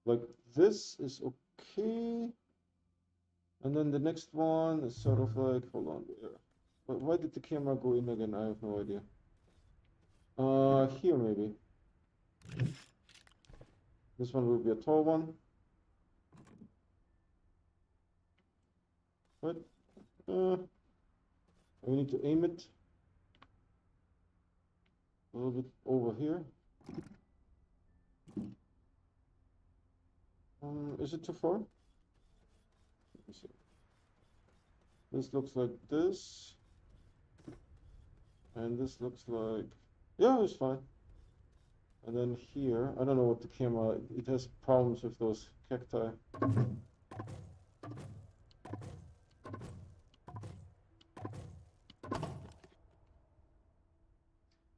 Like this is okay. And then the next one is sort of like, hold on, why did the camera go in again? I have no idea. Here maybe. This one will be a tall one. What? We need to aim it a little bit over here. Is it too far? Let me see. This looks like this. And this looks like, yeah, it's fine. And then here, I don't know what the camera, it has problems with those cacti.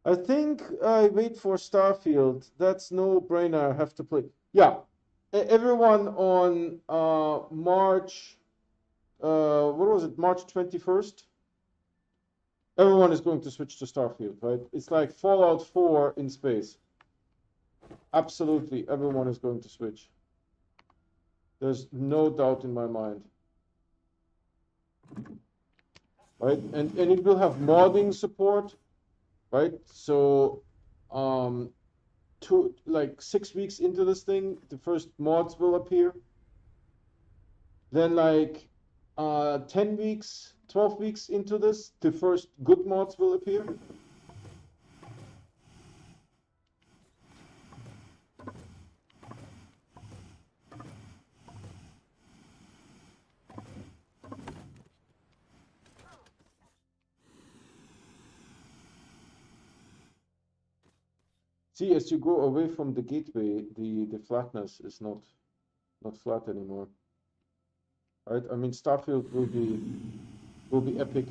I think I wait for Starfield. That's no brainer. I have to play. Yeah, everyone on March, what was it, March 21st? Everyone is going to switch to Starfield, right? It's like Fallout 4 in space. Absolutely, everyone is going to switch. There's no doubt in my mind. Right? And it will have modding support, right? So, like 6 weeks into this thing, the first mods will appear. Then like 10 weeks, 12 weeks into this, the first good mods will appear. See, as you go away from the gateway, the flatness is not flat anymore. Right? I mean, Starfield will be epic.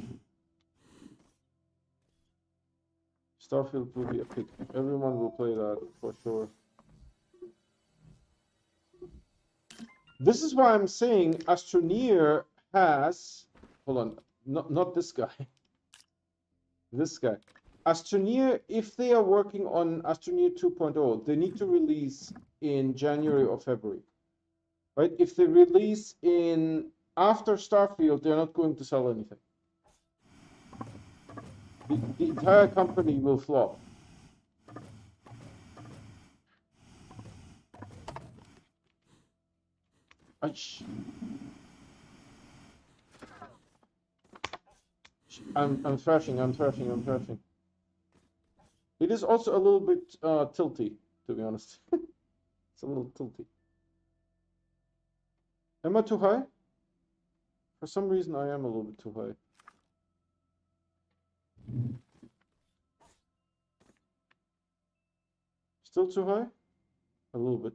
Starfield will be epic. Everyone will play that for sure. This is why I'm saying Astroneer has, hold on, not this guy. This guy. Astroneer, if they are working on Astroneer 2.0, they need to release in January or February. Right? If they release in after Starfield, they're not going to sell anything. The entire company will flop. I'm thrashing. It is also a little bit tilty, to be honest. It's a little tilty. Am I too high? For some reason, I am a little bit too high. Still too high? A little bit.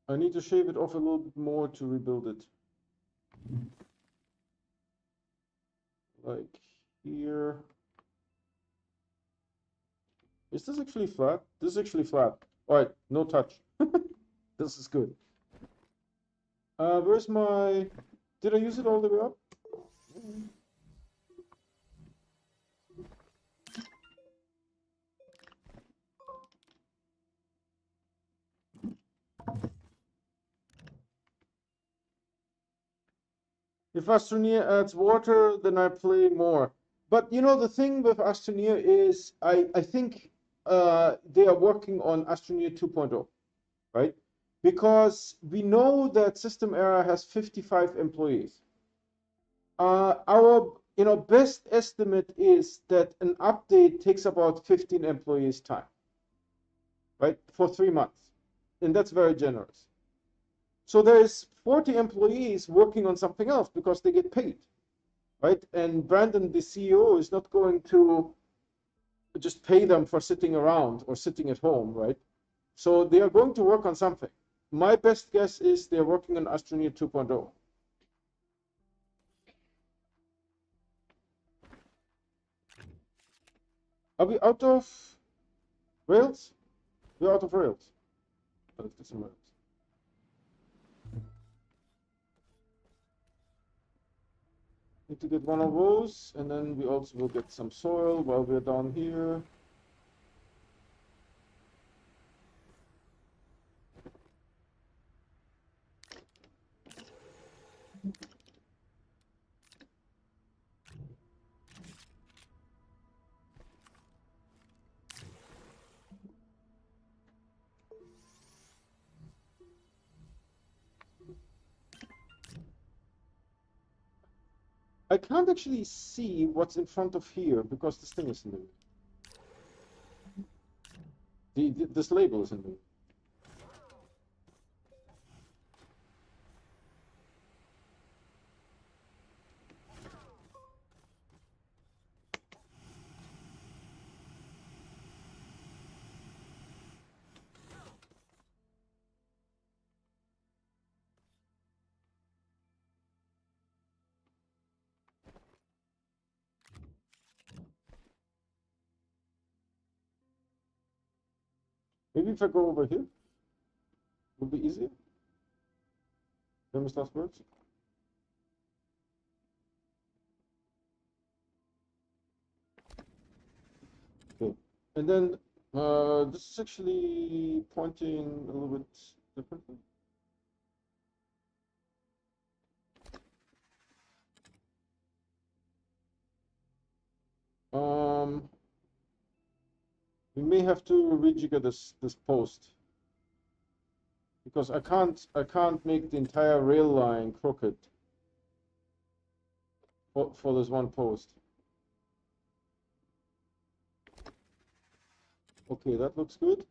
I need to shave it off a little bit more to rebuild it. Like here. Is this actually flat? This is actually flat. All right, no touch. This is good. Where's my... Did I use it all the way up? If Astroneer adds water, then I play more. But you know, the thing with Astroneer is I think they are working on Astroneer 2.0, right? Because we know that System Era has 55 employees. Our best estimate is that an update takes about 15 employees' time, right? For 3 months. And that's very generous. So there is 40 employees working on something else because they get paid, right? And Brandon, the CEO, is not going to just pay them for sitting around or sitting at home, right? So they are going to work on something. My best guess is they're working on Astroneer 2.0. Are we out of rails? We're out of rails. Let's get some rails. Need to get one of those, and then we also will get some soil while we're down here. I can't actually see what's in front of here because this thing is in the way. This label is in the way. Maybe if I go over here, will be easier. Famous last words. Okay, and then this is actually pointing a little bit differently. We may have to rejigger this post because I can't make the entire rail line crooked for this one post. Okay, that looks good.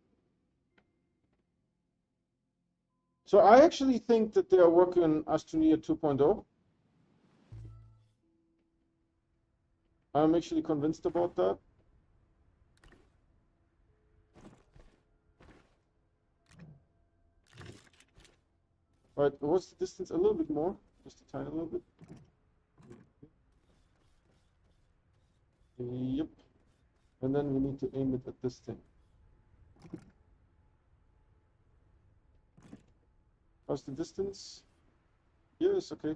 So I actually think that they are working on Astroneer 2.0. I'm actually convinced about that. All right, what's the distance? A little bit more, just a tiny little bit. Yep. And then we need to aim it at this thing. How's the distance? Yes, okay.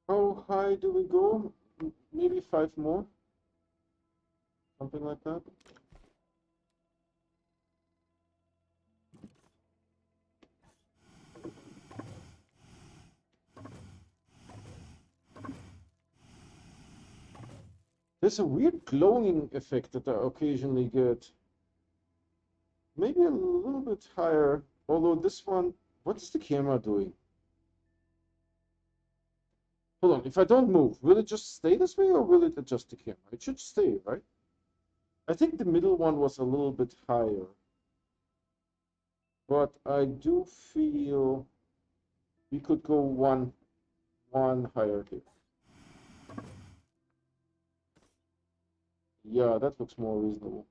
How high do we go? Maybe 5 more, something like that. There's a weird glowing effect that I occasionally get. Maybe a little bit higher, although this one, what is the camera doing? Hold on, if I don't move, will it just stay this way or will it adjust the camera? It should stay, right? I think the middle one was a little bit higher. But I do feel we could go one higher here. Yeah, that looks more reasonable.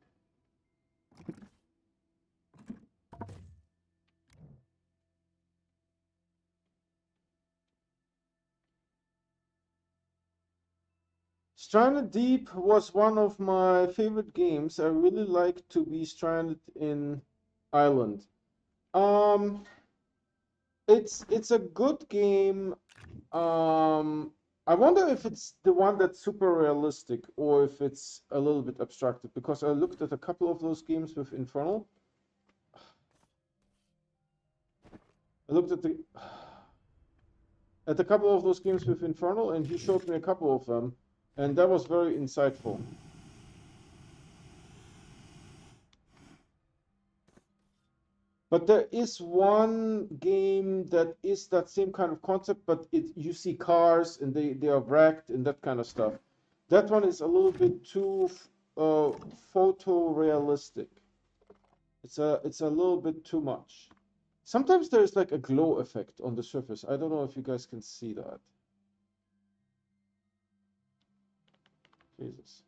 Stranded Deep was one of my favorite games. I really like to be stranded in island. Um, it's a good game. I wonder if it's the one that's super realistic or if it's a little bit abstracted because I looked at a couple of those games with Infernal. I looked at a couple of those games with Infernal, and he showed me a couple of them, and that was very insightful. But there is one game that is that same kind of concept, but you see cars and they are wrecked and that kind of stuff. That one is a little bit too photorealistic. It's a little bit too much. Sometimes there's like a glow effect on the surface. I don't know if you guys can see that. Jesus.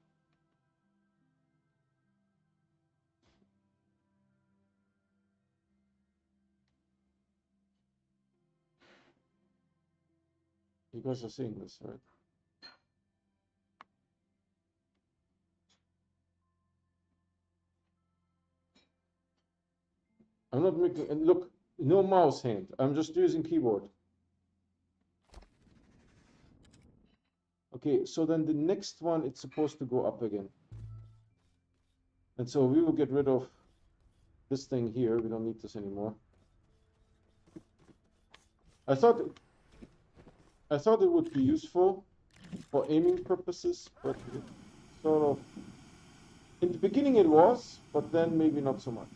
You guys are seeing this, right? I'm not making, and look, no mouse hand. I'm just using keyboard. Okay, so then the next one, it's supposed to go up again. And so we will get rid of this thing here. We don't need this anymore. I thought it would be useful for aiming purposes, but sort of in the beginning it was, but then maybe not so much.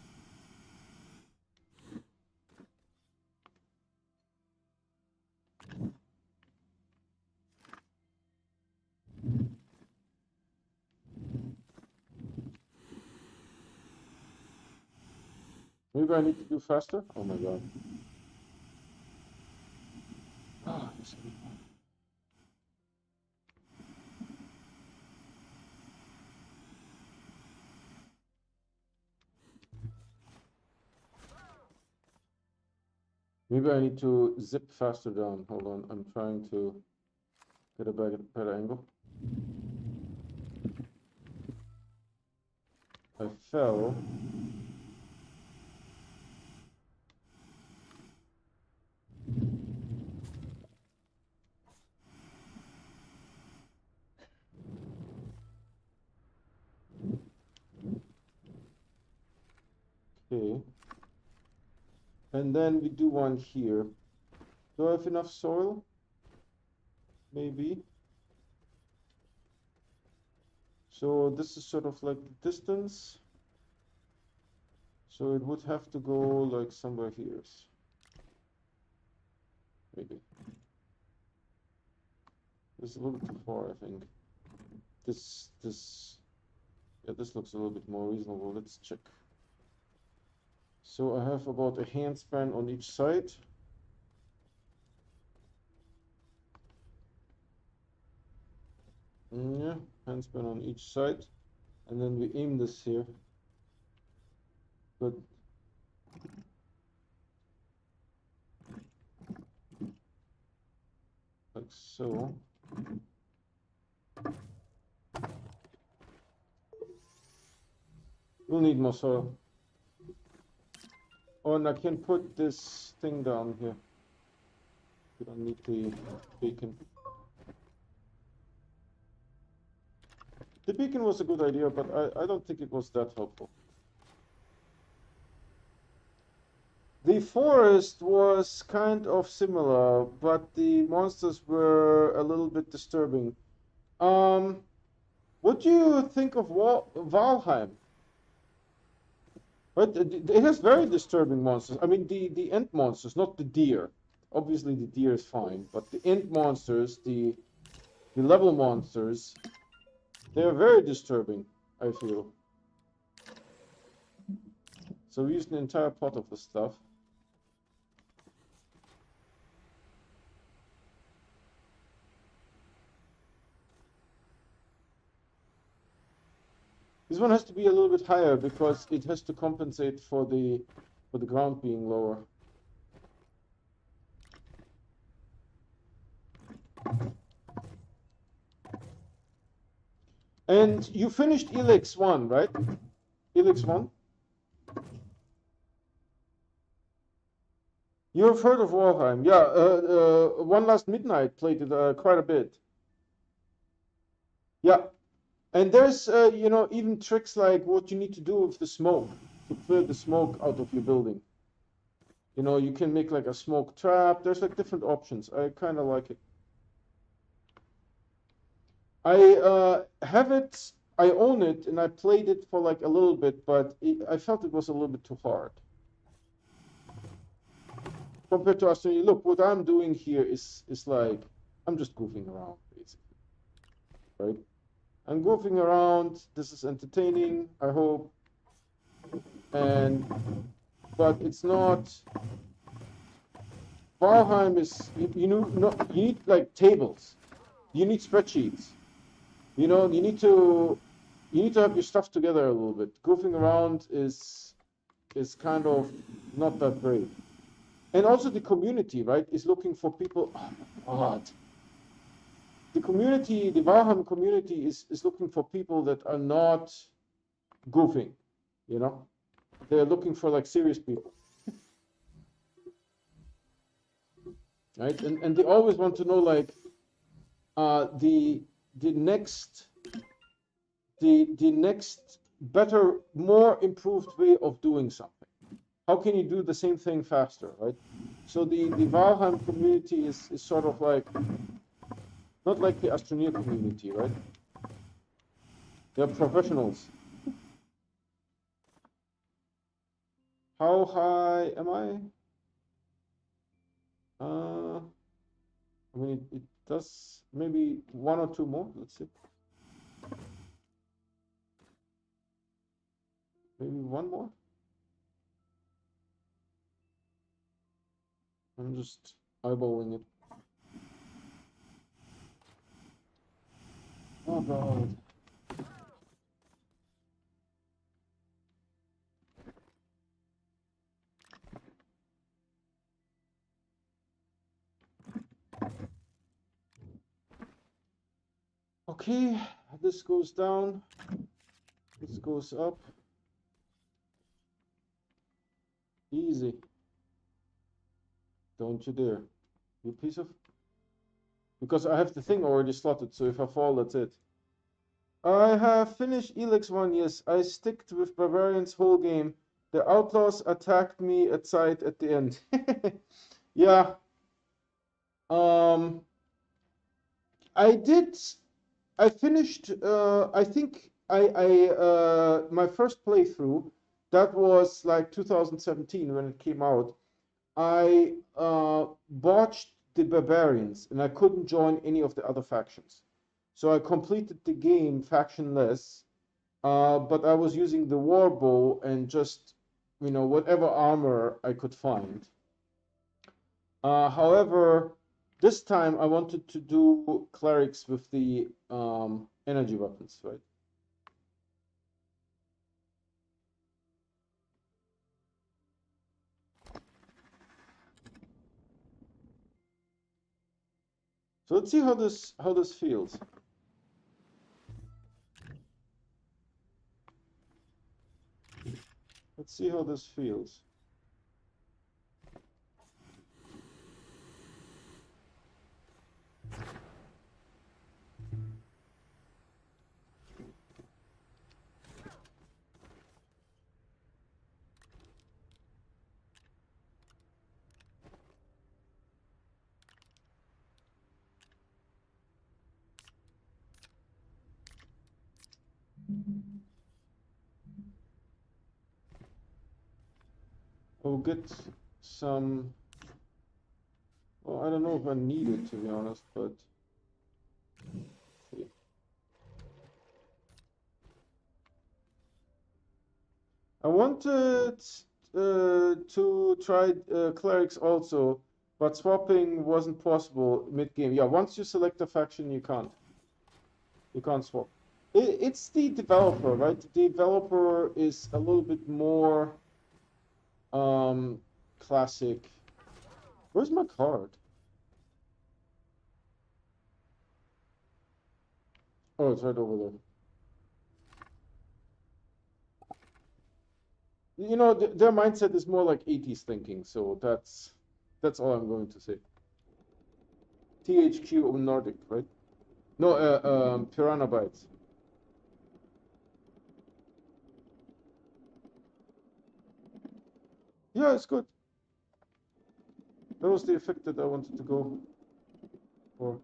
Maybe I need to do faster? Oh my god. Ah, maybe I need to zip faster down. Hold on, I'm trying to get a better angle. I fell. Okay. And then we do one here. Do I have enough soil? Maybe. So this is sort of like the distance. So it would have to go like somewhere here. Maybe. This is a little bit too far, I think. Yeah, this looks a little bit more reasonable. Let's check. So I have about a handspan on each side. Yeah, handspan on each side. And then we aim this here. Good. Like so. We'll need more soil. Oh, and I can put this thing down here. We don't need the beacon. The beacon was a good idea, but I don't think it was that helpful. The forest was kind of similar, but the monsters were a little bit disturbing. What do you think of Valheim? But it has very disturbing monsters. I mean, the end monsters, not the deer. Obviously, the deer is fine, but the end monsters, the level monsters, they are very disturbing, I feel. So we used an entire pot of the stuff. This one has to be a little bit higher because it has to compensate for the ground being lower. And you finished Elix 1, right? Elix 1? You've heard of Valheim. Yeah, One Last Midnight played it quite a bit. Yeah, and there's, you know, even tricks like what you need to do with the smoke to clear the smoke out of your building. You know, you can make like a smoke trap. There's like different options. I kind of like it. I have it, I own it, and I played it for like a little bit, but I felt it was a little bit too hard. Compared to Astroneer, look, what I'm doing here is like, I'm just goofing around, basically, right? I'm goofing around, this is entertaining, I hope, but it's not, Valheim is, you know, no, you need like tables, you need spreadsheets, you know, you need to have your stuff together a little bit. Goofing around is kind of not that great. And also the community, right, is looking for people. Oh my God. The community, the Valheim community is looking for people that are not goofing, you know? They're looking for like serious people. Right? And they always want to know like the next better, more improved way of doing something. How can you do the same thing faster, right? So the Valheim community is sort of like, not like the Astroneer community, right? They're professionals. How high am I? I mean, it does maybe one or two more. Let's see. Maybe one more. I'm just eyeballing it. Oh God. Okay, this goes down. This goes up. Easy. Don't you dare. You piece of... Because I have the thing already slotted, so if I fall, that's it. I have finished Elix 1, yes. I sticked with Barbarians whole game. The outlaws attacked me at sight at the end. Yeah. I finished, I think my first playthrough, that was like 2017 when it came out. I botched the Barbarians and I couldn't join any of the other factions. So I completed the game factionless, but I was using the war bow and just, you know, whatever armor I could find. However, this time I wanted to do clerics with the energy weapons, right? So let's see how this feels. Let's see how this feels. I'll get some, well, I don't know if I need it, to be honest, but see. I wanted to try clerics also, but swapping wasn't possible mid-game. Yeah, once you select a faction, you can't swap. It's the developer, right? The developer is a little bit more classic. Where's my card? Oh, it's right over there. you know, their mindset is more like 80s thinking, so that's all I'm going to say. THQ Nordic, right? No, Piranha Bytes. Yeah, it's good. That was the effect that I wanted to go for.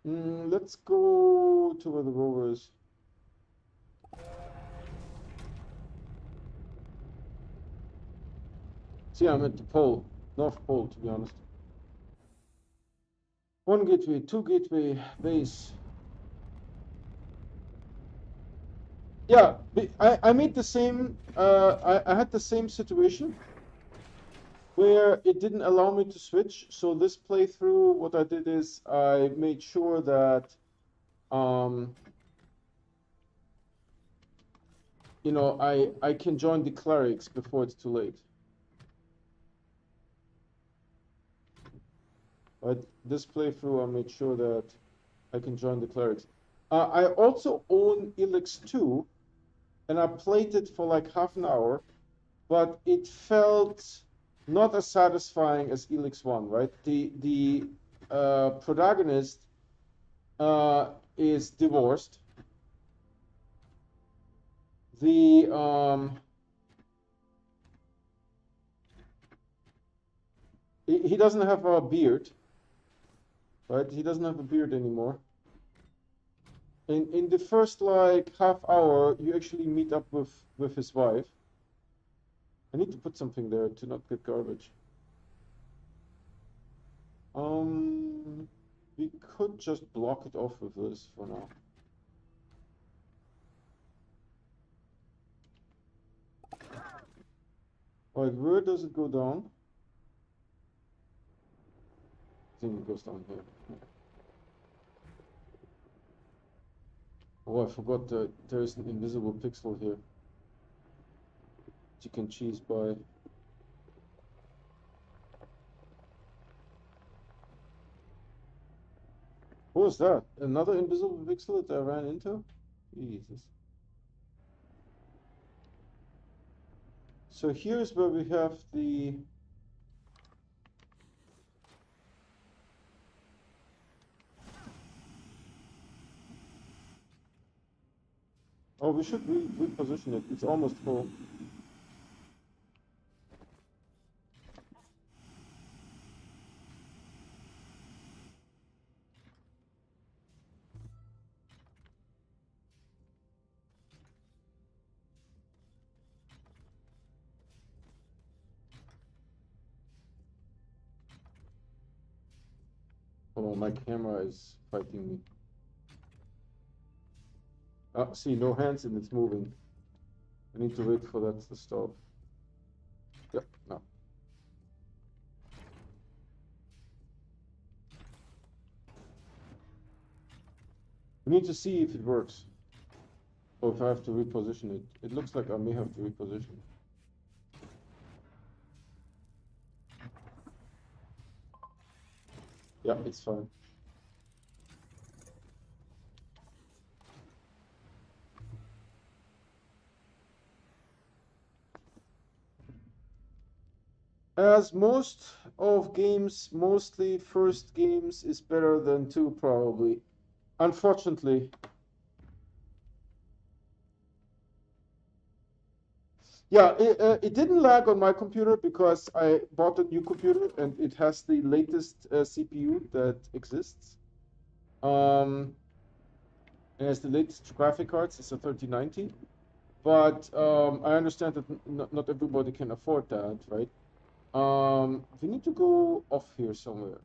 Let's go to where the rover is. See, I'm at the pole, North Pole, to be honest. 1 gateway, 2 gateway, base. Yeah, I made the same, I had the same situation where it didn't allow me to switch. So this playthrough, what I did is I made sure that, you know, I can join the clerics before it's too late. But this playthrough, I made sure that I can join the clerics. I also own Elix 2, and I played it for like half an hour, but it felt not as satisfying as Elix 1, right? The protagonist is divorced. He doesn't have a beard, right? He doesn't have a beard anymore. In the first like half hour, you actually meet up with his wife. I need to put something there to not get garbage. We could just block it off with this for now. Alright, where does it go down? I think it goes down here. Oh, I forgot that there's an invisible pixel here that you can cheese by. What was that? Another invisible pixel that I ran into? Jesus. So here's where we have the... Oh, we should reposition it. It's almost full. Oh, my camera is fighting me. See, no hands and it's moving. I need to wait for that to stop. Yep, no. We need to see if it works. Or if I have to reposition it. It looks like I may have to reposition it. Yeah, it's fine. As most of games, mostly first games is better than 2 probably. Unfortunately. Yeah, it didn't lag on my computer because I bought a new computer and it has the latest CPU that exists. It has the latest graphic cards. It's a 3090. But I understand that not everybody can afford that, right? We need to go off here somewhere.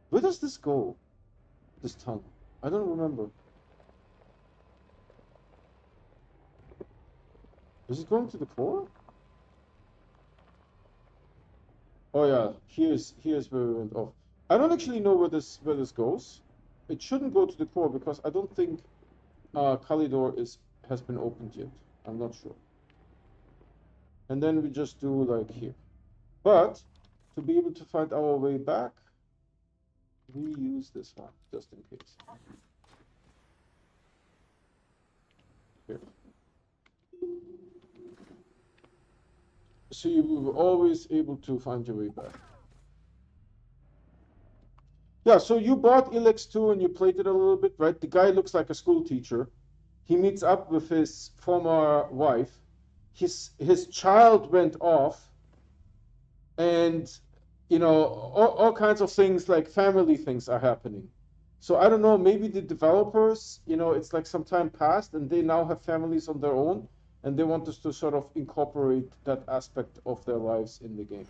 Where does this go? This tunnel? I don't remember. Is it going to the core? Oh yeah, here's where we went off. I don't actually know where this goes. It shouldn't go to the core because I don't think Kalidor has been opened yet. I'm not sure. And then we just do like here. But to be able to find our way back, we use this one just in case. Here. So you were always able to find your way back. Yeah, so you bought Elex 2 and you played it a little bit, right? The guy looks like a school teacher. He meets up with his former wife. His child went off, and you know, all kinds of things like family things are happening. So I don't know, maybe the developers, you know, it's like some time passed and they now have families on their own, and they want us to sort of incorporate that aspect of their lives in the game.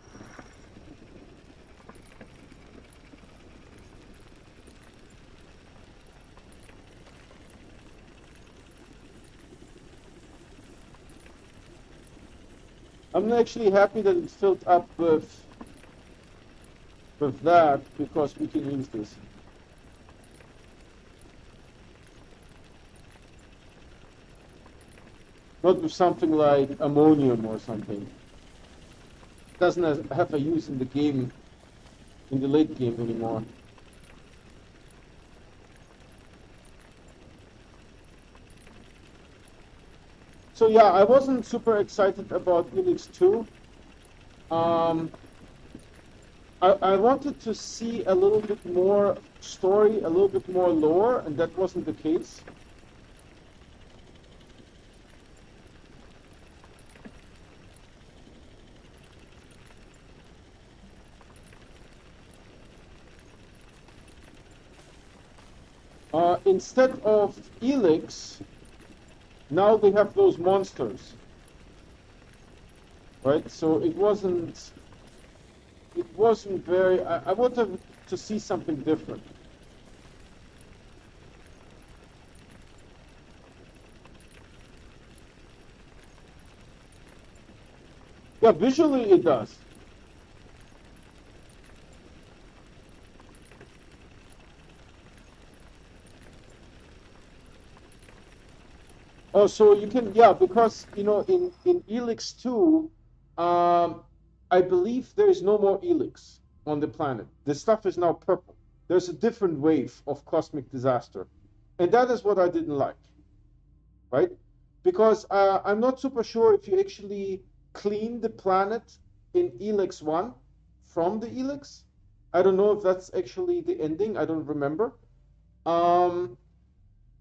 I'm actually happy that it's filled up with that because we can use this. Not with something like ammonium or something. It doesn't have a use in the game, in the late game anymore. So yeah, I wasn't super excited about Elex 2. I wanted to see a little bit more story, a little bit more lore, and that wasn't the case. Instead of Elex, now they have those monsters, right? So it wasn't very. I wanted to see something different. Yeah, visually it does. Oh, so you can, yeah, because, you know, in Elex 2, I believe there is no more Elex on the planet. The stuff is now purple. There's a different wave of cosmic disaster. And that is what I didn't like, right? Because I'm not super sure if you actually clean the planet in Elex 1 from the Elex. I don't know if that's actually the ending. I don't remember.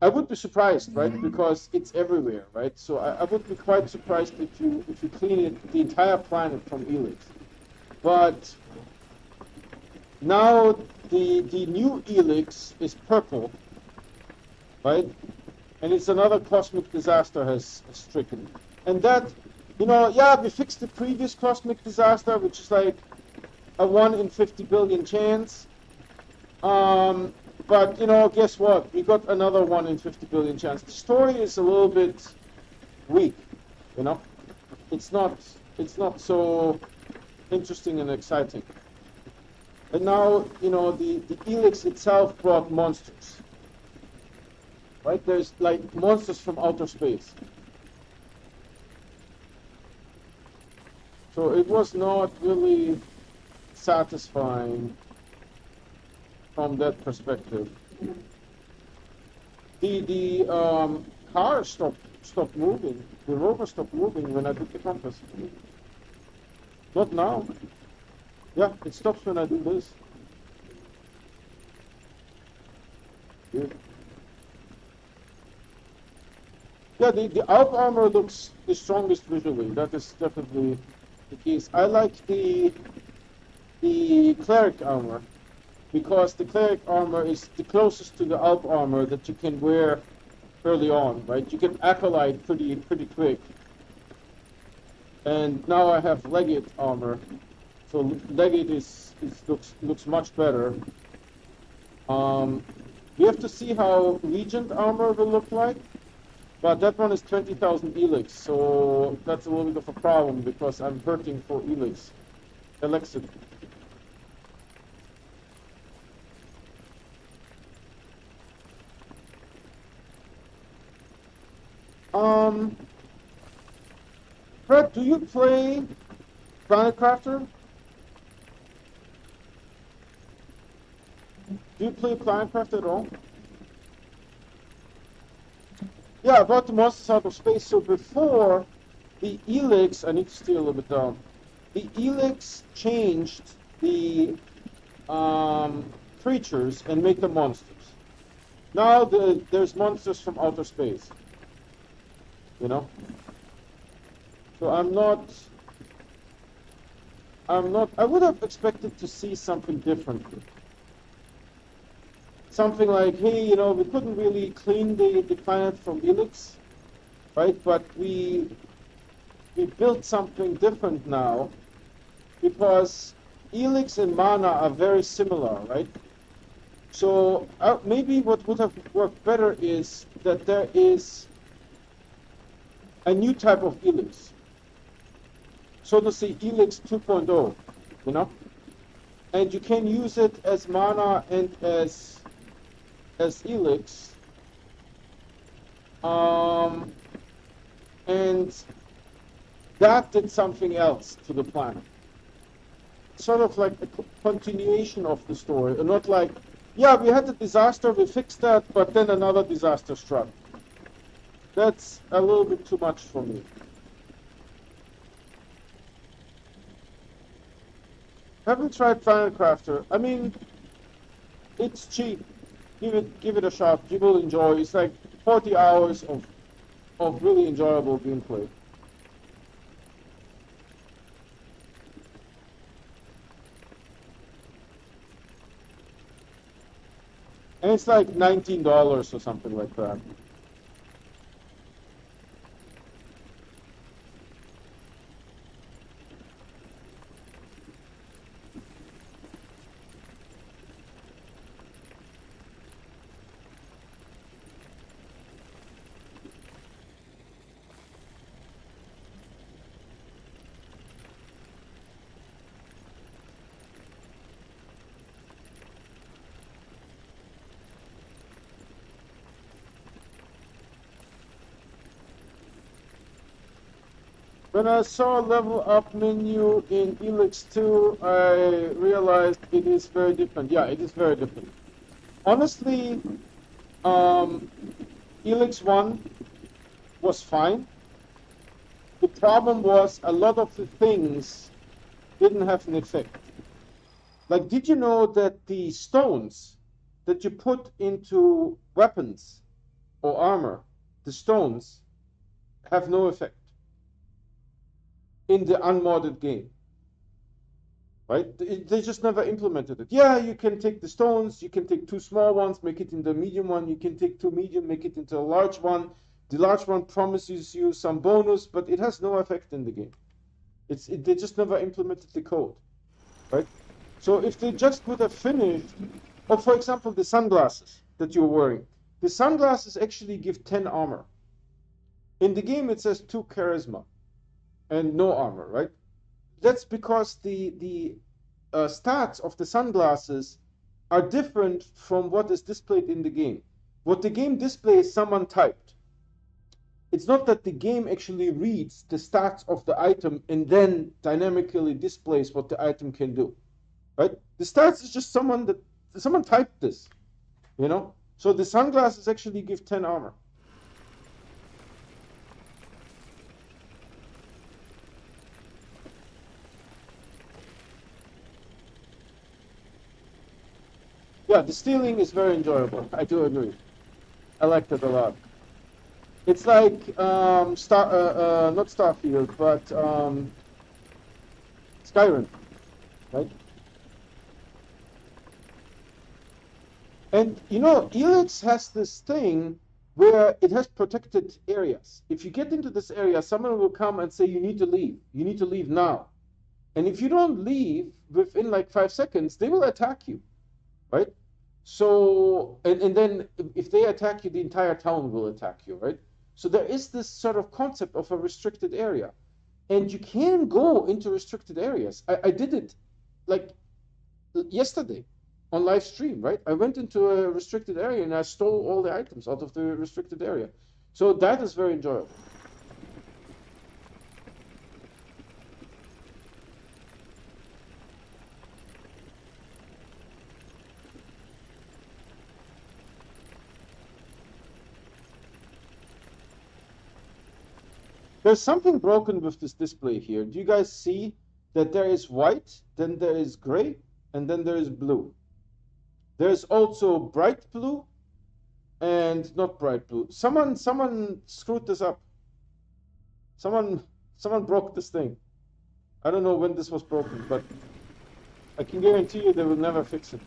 I would be surprised, right? Because it's everywhere, right? So I would be quite surprised if you clean it, the entire planet from Elex. But now the new Elex is purple, right? And it's another cosmic disaster has stricken. And that, you know, yeah, we fixed the previous cosmic disaster, which is like a 1 in 50 billion chance. But, you know, guess what? We got another 1 in 50 billion chance. The story is a little bit weak, you know? It's not so interesting and exciting. And now, you know, the Elex itself brought monsters. Right? There's like monsters from outer space. So it was not really satisfying from that perspective. The car stopped moving. The rover stopped moving when I did the compass. Not now. Yeah, it stops when I do this. Good. Yeah, the Alp armor looks the strongest visually. That is definitely the case. I like the cleric armor, because the cleric armor is the closest to the Alp armor that you can wear early on, right? You get acolyte pretty quick. And now I have legate armor, so legate looks much better. We have to see how regent armor will look like. But that one is 20,000 elix, so that's a little bit of a problem because I'm hurting for elix. Elixir. Fred, do you play Planet Crafter? Do you play Planet Crafter at all? Yeah, about the monsters out of space. So before the Elix, I need to steer a little bit down. The Elix changed the creatures and made them monsters. Now there's monsters from outer space. You know? So I would have expected to see something different. Something like, hey, you know, we couldn't really clean the planet from Elix, right? But we built something different now because Elix and mana are very similar, right? So maybe what would have worked better is that there is a new type of Elix. So to say Elix 2.0, you know? And you can use it as mana and as Elix. And that did something else to the planet. Sort of like a continuation of the story, and not like, yeah, we had a disaster, we fixed that, but then another disaster struck. That's a little bit too much for me. Haven't tried Planet Crafter. I mean, it's cheap. Give it a shot. You will enjoy. It's like 40 hours of really enjoyable gameplay. And it's like $19 or something like that. When I saw a level up menu in Elix 2, I realized it is very different. Yeah, it is very different. Honestly, Elix 1 was fine. The problem was a lot of the things didn't have an effect. Like, did you know that the stones that you put into weapons or armor, the stones, have no effect in the unmodded game, right? They just never implemented it. Yeah, you can take the stones, you can take two small ones, make it into a medium one, you can take two medium, make it into a large one. The large one promises you some bonus, but it has no effect in the game. They just never implemented the code, right? So if they just would have finished, or for example, the sunglasses that you're wearing, the sunglasses actually give 10 armor. In the game, it says 2 charisma and no armor, right? That's because the stats of the sunglasses are different from what is displayed in the game. What the game displays, someone typed. It's not that the game actually reads the stats of the item and then dynamically displays what the item can do, right? The stats is just someone typed this, you know? So the sunglasses actually give 10 armor. Yeah, the stealing is very enjoyable. I do agree. I liked it a lot. It's like not Starfield, but Skyrim, right? And you know, Elix has this thing where it has protected areas. If you get into this area, someone will come and say, you need to leave. You need to leave now. And if you don't leave within like 5 seconds, they will attack you, right? So, and then if they attack you, the entire town will attack you, right? So there is this sort of concept of a restricted area. And you can go into restricted areas. I did it like yesterday on live stream, right? I went into a restricted area and I stole all the items out of the restricted area. So that is very enjoyable. There's something broken with this display here. Do you guys see that there is white, then there is gray, and then there is blue? There's also bright blue and not bright blue. Someone screwed this up. Someone broke this thing. I don't know when this was broken, but I can guarantee you they will never fix it.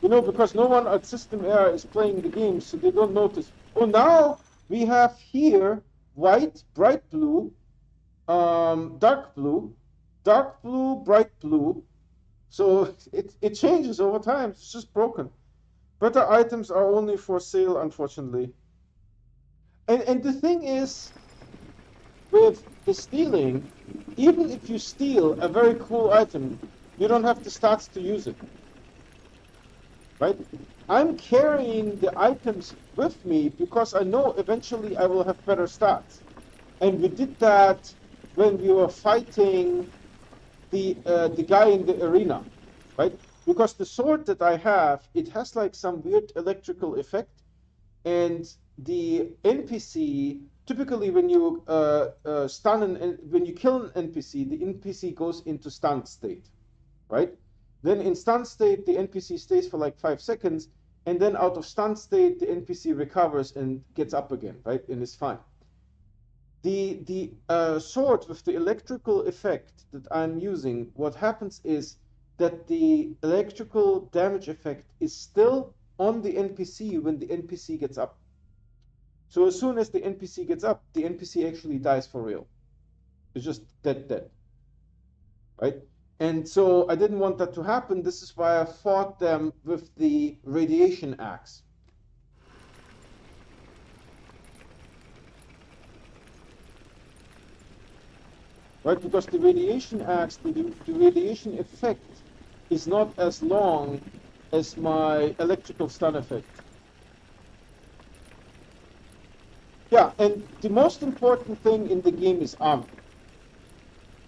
You know, because no one at System Air is playing the game, so they don't notice. Oh, now we have here white, bright blue, dark blue, bright blue. So it changes over time. It's just broken. Better items are only for sale, unfortunately. And the thing is, with the stealing, even if you steal a very cool item, you don't have the stats to use it. Right? I'm carrying the items with me because I know eventually I will have better stats. And we did that when we were fighting the guy in the arena, right? Because the sword that I have, it has like some weird electrical effect, and the NPC typically when you when you kill an NPC, the NPC goes into stunned state, right? Then in stunned state, the NPC stays for like 5 seconds, and then out of stunned state, the NPC recovers and gets up again, right? And is fine. The sword with the electrical effect that I'm using, what happens is that the electrical damage effect is still on the NPC when the NPC gets up. So as soon as the NPC gets up, the NPC actually dies for real. It's just dead, right? And so I didn't want that to happen. This is why I fought them with the radiation axe. Right, because the radiation axe, the radiation effect is not as long as my electrical stun effect. Yeah, and the most important thing in the game is armor.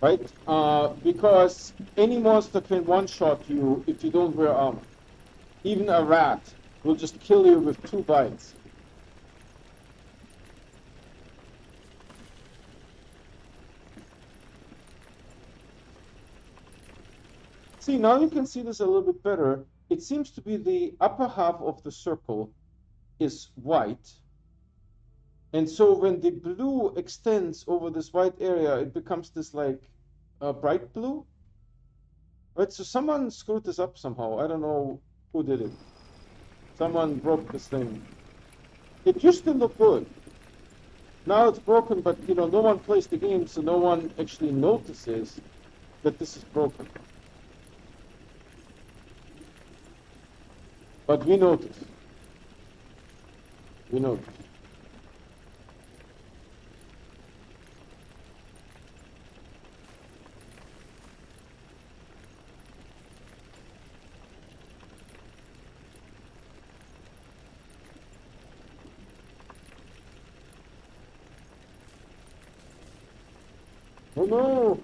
Right? Because any monster can one-shot you if you don't wear armor. Even a rat will just kill you with 2 bites. See, now you can see this a little bit better. It seems to be the upper half of the circle is white. And so when the blue extends over this white area, it becomes this like bright blue. Right, so someone screwed this up somehow. I don't know who did it. Someone broke this thing. It used to look good. Now it's broken, but you know, no one plays the game, so no one actually notices that this is broken. But we notice. We notice. Oh no!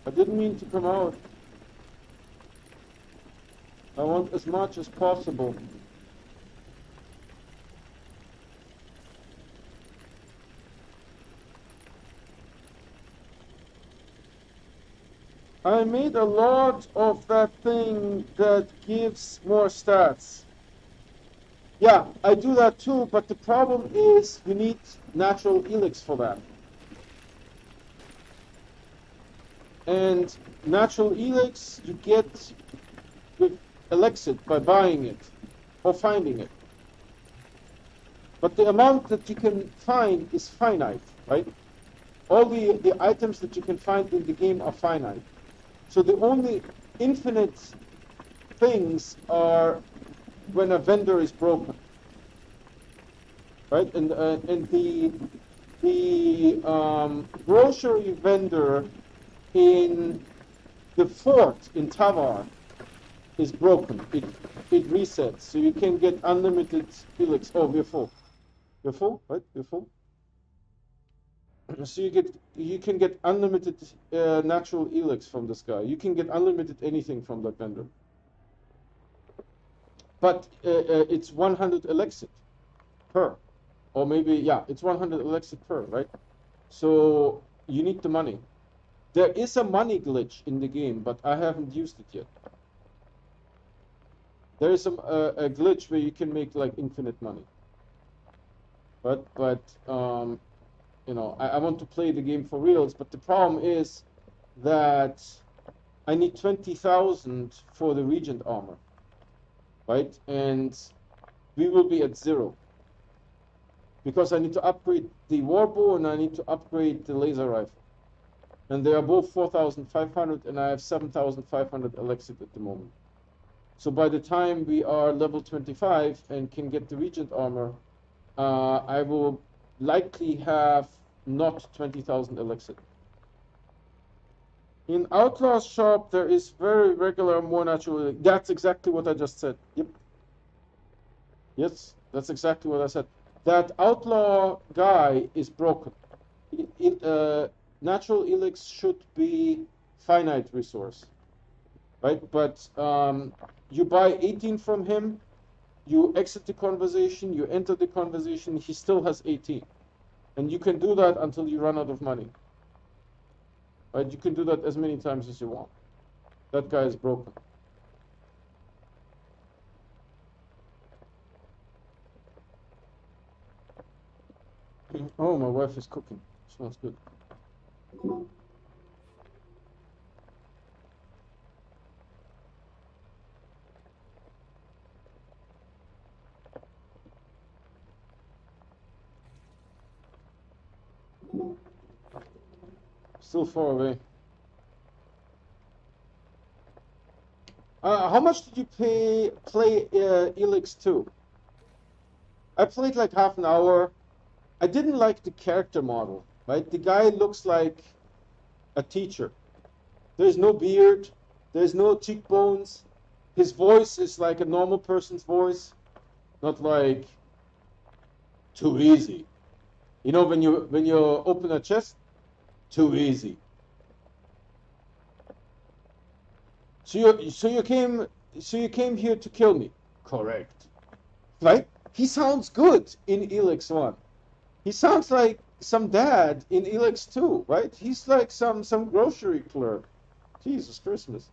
I didn't mean to come out. I want as much as possible. I made a lot of that thing that gives more stats. Yeah, I do that too, but the problem is you need natural helix for that. And natural helix you get with Elexit by buying it or finding it. But the amount that you can find is finite, right? All the items that you can find in the game are finite. So the only infinite things are when a vendor is broken, right? And the grocery vendor in the fort in Tavar is broken. It resets, so you can get unlimited helix. Oh, we're full. You're full, right? You're full. So you can get unlimited natural helix from this guy. You can get unlimited anything from that vendor. But it's 100 elixir per, or maybe yeah, it's 100 elixir per, right? So you need the money. There is a money glitch in the game, but I haven't used it yet. There is a glitch where you can make like infinite money. But you know, I want to play the game for reals. But the problem is that I need 20,000 for the Regent armor, right? And we will be at 0 because I need to upgrade the warbow and I need to upgrade the laser rifle. And they are both 4,500, and I have 7,500 elixir at the moment. So by the time we are level 25 and can get the Regent armor, I will likely have not 20,000 elixir. In Outlaw's shop, there is very regular, more natural. That's exactly what I just said. Yep. Yes, that's exactly what I said. That Outlaw guy is broken. Natural helix should be finite resource, right? But you buy 18 from him, you exit the conversation, you enter the conversation, he still has 18. And you can do that until you run out of money. Right? You can do that as many times as you want. That guy is broken. Oh, my wife is cooking. Smells good. Still far away. How much did you play Elix 2? I played like half an hour. I didn't like the character model, right? The guy looks like a teacher. There's no beard. There's no cheekbones. His voice is like a normal person's voice, not like too easy. You know, when you open a chest, too easy. So you came here to kill me. Correct. Right? He sounds good in Elix 1. He sounds like some dad in Elix 2, right? He's like some grocery clerk. Jesus Christmas.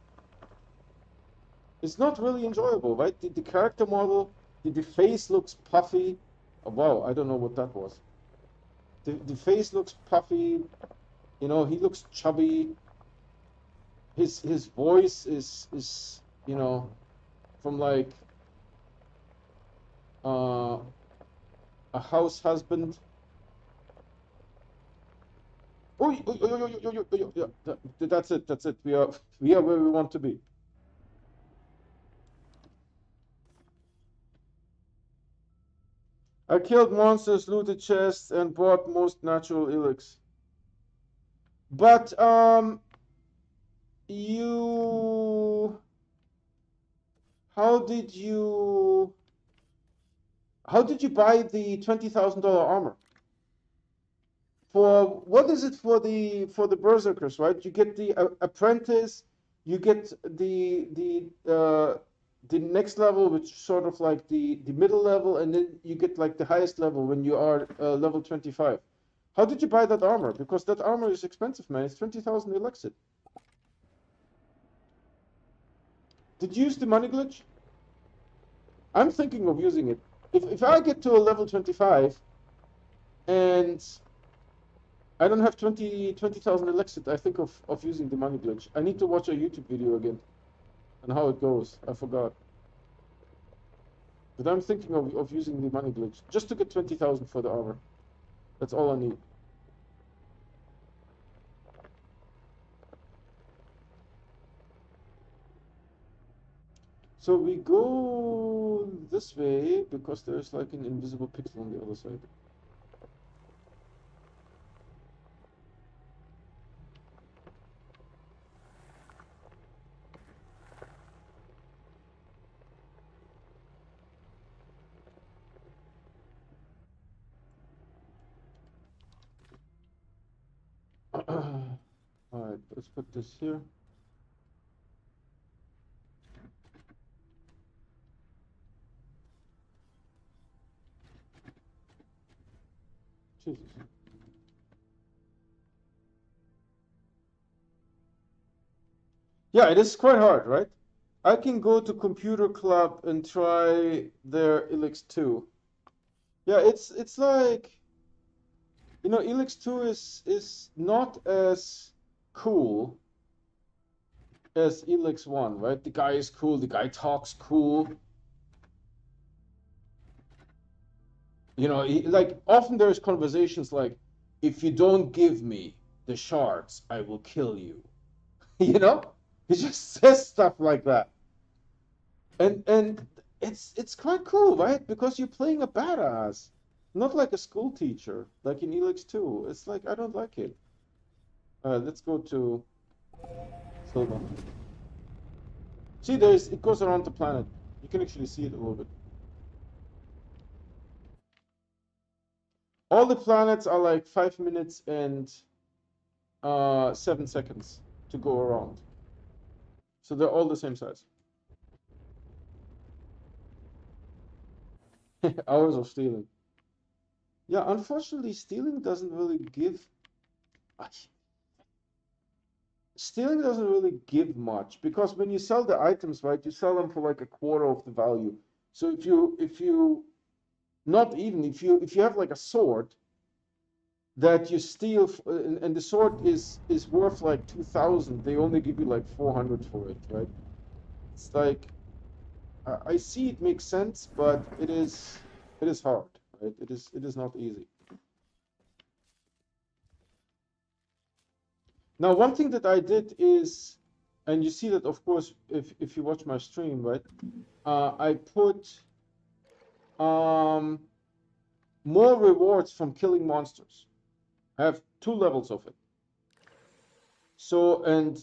It's not really enjoyable, right? The character model, the face looks puffy. Oh, wow, I don't know what that was. The face looks puffy. You know, he looks chubby. His voice is you know, from like a house husband. Oh, yeah, that's it. That's it. We are where we want to be. I killed monsters, looted chests, and bought most natural elix. But you, how did you buy the $20,000 armor? For what is it for the berserkers, right? You get the apprentice, you get the next level, which is sort of like the middle level, and then you get like the highest level when you are level 25. How did you buy that armor? Because that armor is expensive, man. It's 20,000 elixir. Did you use the money glitch? I'm thinking of using it. If I get to a level 25 and I don't have 20,000 elixir, I think of using the money glitch. I need to watch a YouTube video again and how it goes. I forgot. But I'm thinking of using the money glitch just to get 20,000 for the armor. That's all I need. So we go this way because there's like an invisible pixel on the other side. Alright, let's put this here. Jesus. Yeah, it is quite hard, right? I can go to Computer Club and try their Elix 2. Yeah, it's like, you know, Elix 2 is not as cool as Elix 1, right? The guy is cool, the guy talks cool. You know, like often there's conversations like, if you don't give me the shards, I will kill you. You know? He just says stuff like that. And it's quite cool, right? Because you're playing a badass. Not like a school teacher, like in Elix 2. It's like I don't like it. Let's go to Silva. See, it goes around the planet. You can actually see it a little bit. All the planets are like 5 minutes and 7 seconds to go around. So they're all the same size. Hours of stealing. Yeah, unfortunately, stealing doesn't really give. Stealing doesn't really give much because when you sell the items, right, you sell them for like a quarter of the value. So if you not even if you have like a sword that you steal and the sword is worth like 2,000, they only give you like 400 for it, right? It's like I see it makes sense, but it is hard, right? It is not easy. Now, one thing that I did is, and you see that, of course, if you watch my stream, right? I put more rewards from killing monsters. I have 2 levels of it. So, and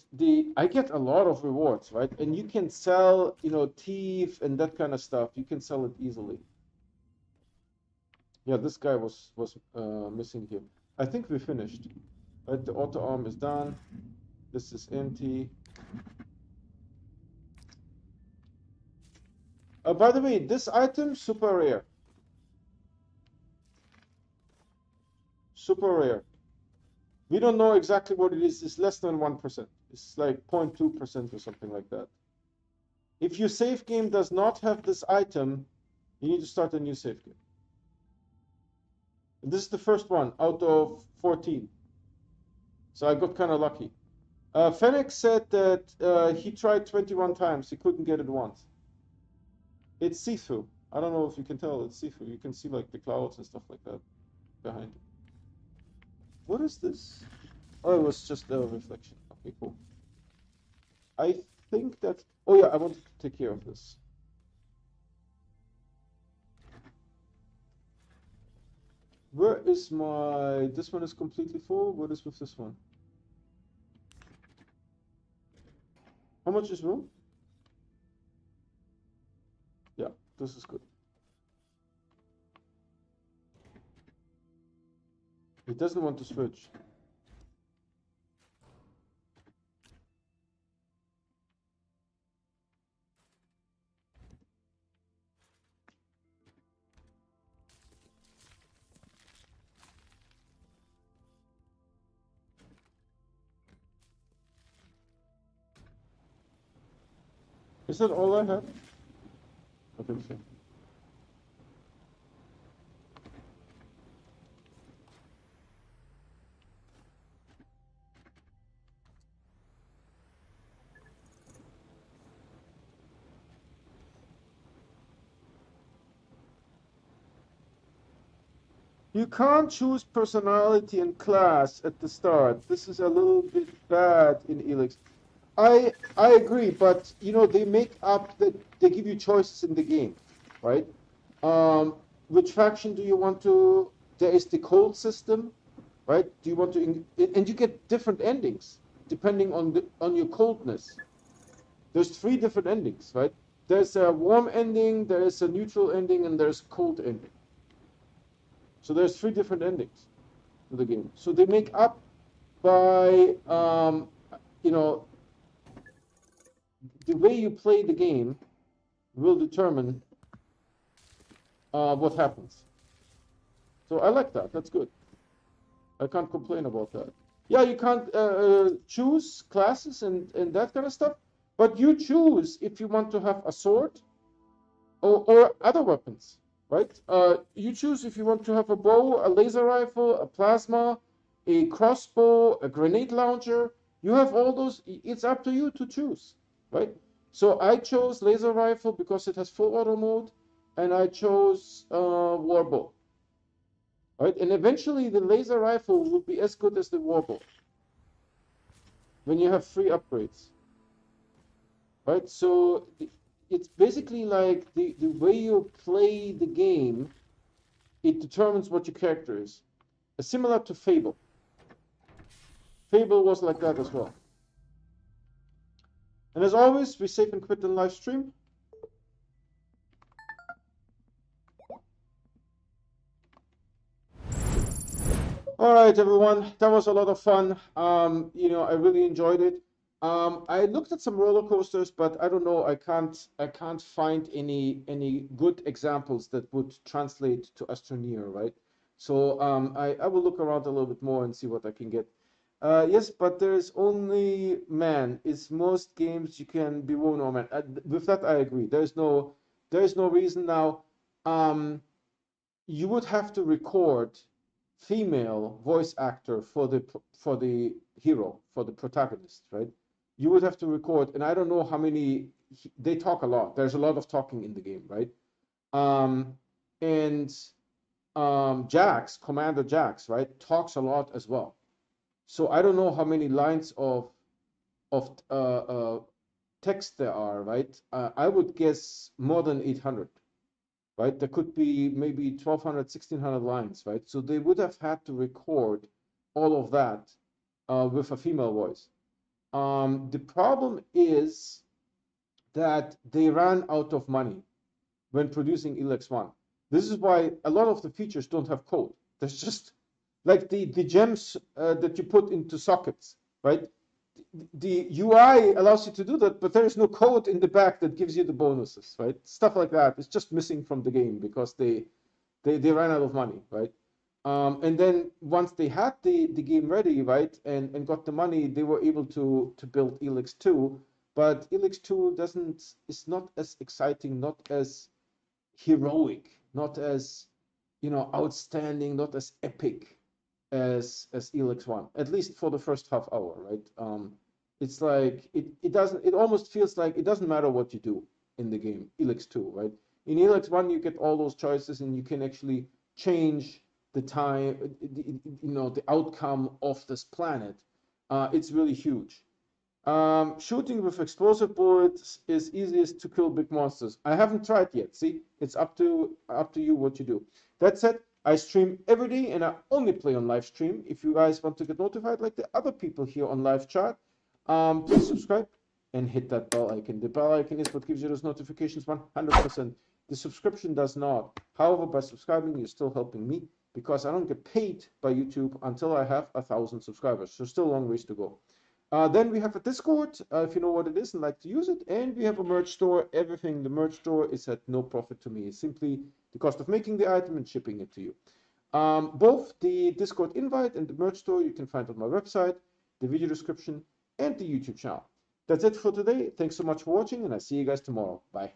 I get a lot of rewards, right? And you can sell, you know, thief and that kind of stuff. You can sell it easily. Yeah, this guy was missing here. I think we finished. Right, the auto arm is done. This is empty. By the way, this item super rare. Super rare. We don't know exactly what it is. It's less than 1%. It's like 0.2% or something like that. If your save game does not have this item, you need to start a new save game. And this is the first one out of 14. So I got kind of lucky. Fennec said that he tried 21 times. He couldn't get it once. It's see-through. I don't know if you can tell. It's see-through. You can see like the clouds and stuff like that behind it. What is this? Oh, it was just a reflection. Okay, cool. I think that... Oh yeah, I wanted to take care of this. Where is my... This one is completely full. What is with this one? How much is room? Yeah, this is good. It doesn't want to switch. Is that all I have? I think so. You can't choose personality and class at the start. This is a little bit bad in Elix. I agree, but you know they make up that they give you choices in the game, right? Which faction do you want to? There is the cold system, right? Do you want to? And you get different endings depending on your coldness. There's three different endings, right? There's a warm ending, there is a neutral ending, and there's cold ending. So there's three different endings to the game. So they make up by you know the way you play the game will determine what happens. So I like that. That's good. I can't complain about that. Yeah, you can't choose classes and that kind of stuff, but you choose if you want to have a sword or other weapons, right? You choose if you want to have a bow, a laser rifle, a plasma, a crossbow, a grenade launcher. You have all those. It's up to you to choose, right? So I chose laser rifle because it has full auto mode, and I chose warbow, right? And eventually the laser rifle will be as good as the warbow when you have 3 upgrades, right? So it's basically like the way you play the game, it determines what your character is. Similar to Fable. Fable was like that as well. And as always, we save and quit the live stream. All right, everyone, that was a lot of fun. You know, I really enjoyed it. I looked at some roller coasters, but I don't know. I can't find any good examples that would translate to Astroneer, right? So I will look around a little bit more and see what I can get. Yes, but there is only man. It's most games you can be woman or man. With that, I agree. There is no reason now. You would have to record female voice actor for the hero, for the protagonist, right? You would have to record, and I don't know how many. They talk a lot. There's a lot of talking in the game, right? And Jax, Commander Jax, right, talks a lot as well. So I don't know how many lines of text there are, right? I would guess more than 800, right? There could be maybe 1,200, 1,600 lines, right? So they would have had to record all of that with a female voice. The problem is that they ran out of money when producing Elex 1. This is why a lot of the features don't have code. There's just like the gems that you put into sockets, right? The UI allows you to do that, but there is no code in the back that gives you the bonuses, right? Stuff like that is just missing from the game because they ran out of money, right? And then once they had the game ready, right, and got the money, they were able to build Elex 2. But Elex 2 is not as exciting, not as heroic, not as, you know, outstanding, not as epic as Elex 1, at least for the first half hour, right? It's like it almost feels like it doesn't matter what you do in the game, Elex 2, right? In Elex 1 you get all those choices and you can actually change the time, you know, the outcome of this planet. It's really huge. Shooting with explosive bullets is easiest to kill big monsters. I haven't tried yet. See, it's up to you what you do. That said, I stream every day and I only play on live stream. If you guys want to get notified like the other people here on live chat, please subscribe and hit that bell icon. The bell icon is what gives you those notifications 100%. The subscription does not. However, by subscribing, you're still helping me because I don't get paid by YouTube until I have 1,000 subscribers. So still a long ways to go. Then we have a Discord, if you know what it is and like to use it. And we have a merch store. Everything, the merch store is at no profit to me. It's simply the cost of making the item and shipping it to you. Both the Discord invite and the merch store you can find on my website, the video description, and the YouTube channel. That's it for today. Thanks so much for watching, and I'll see you guys tomorrow. Bye.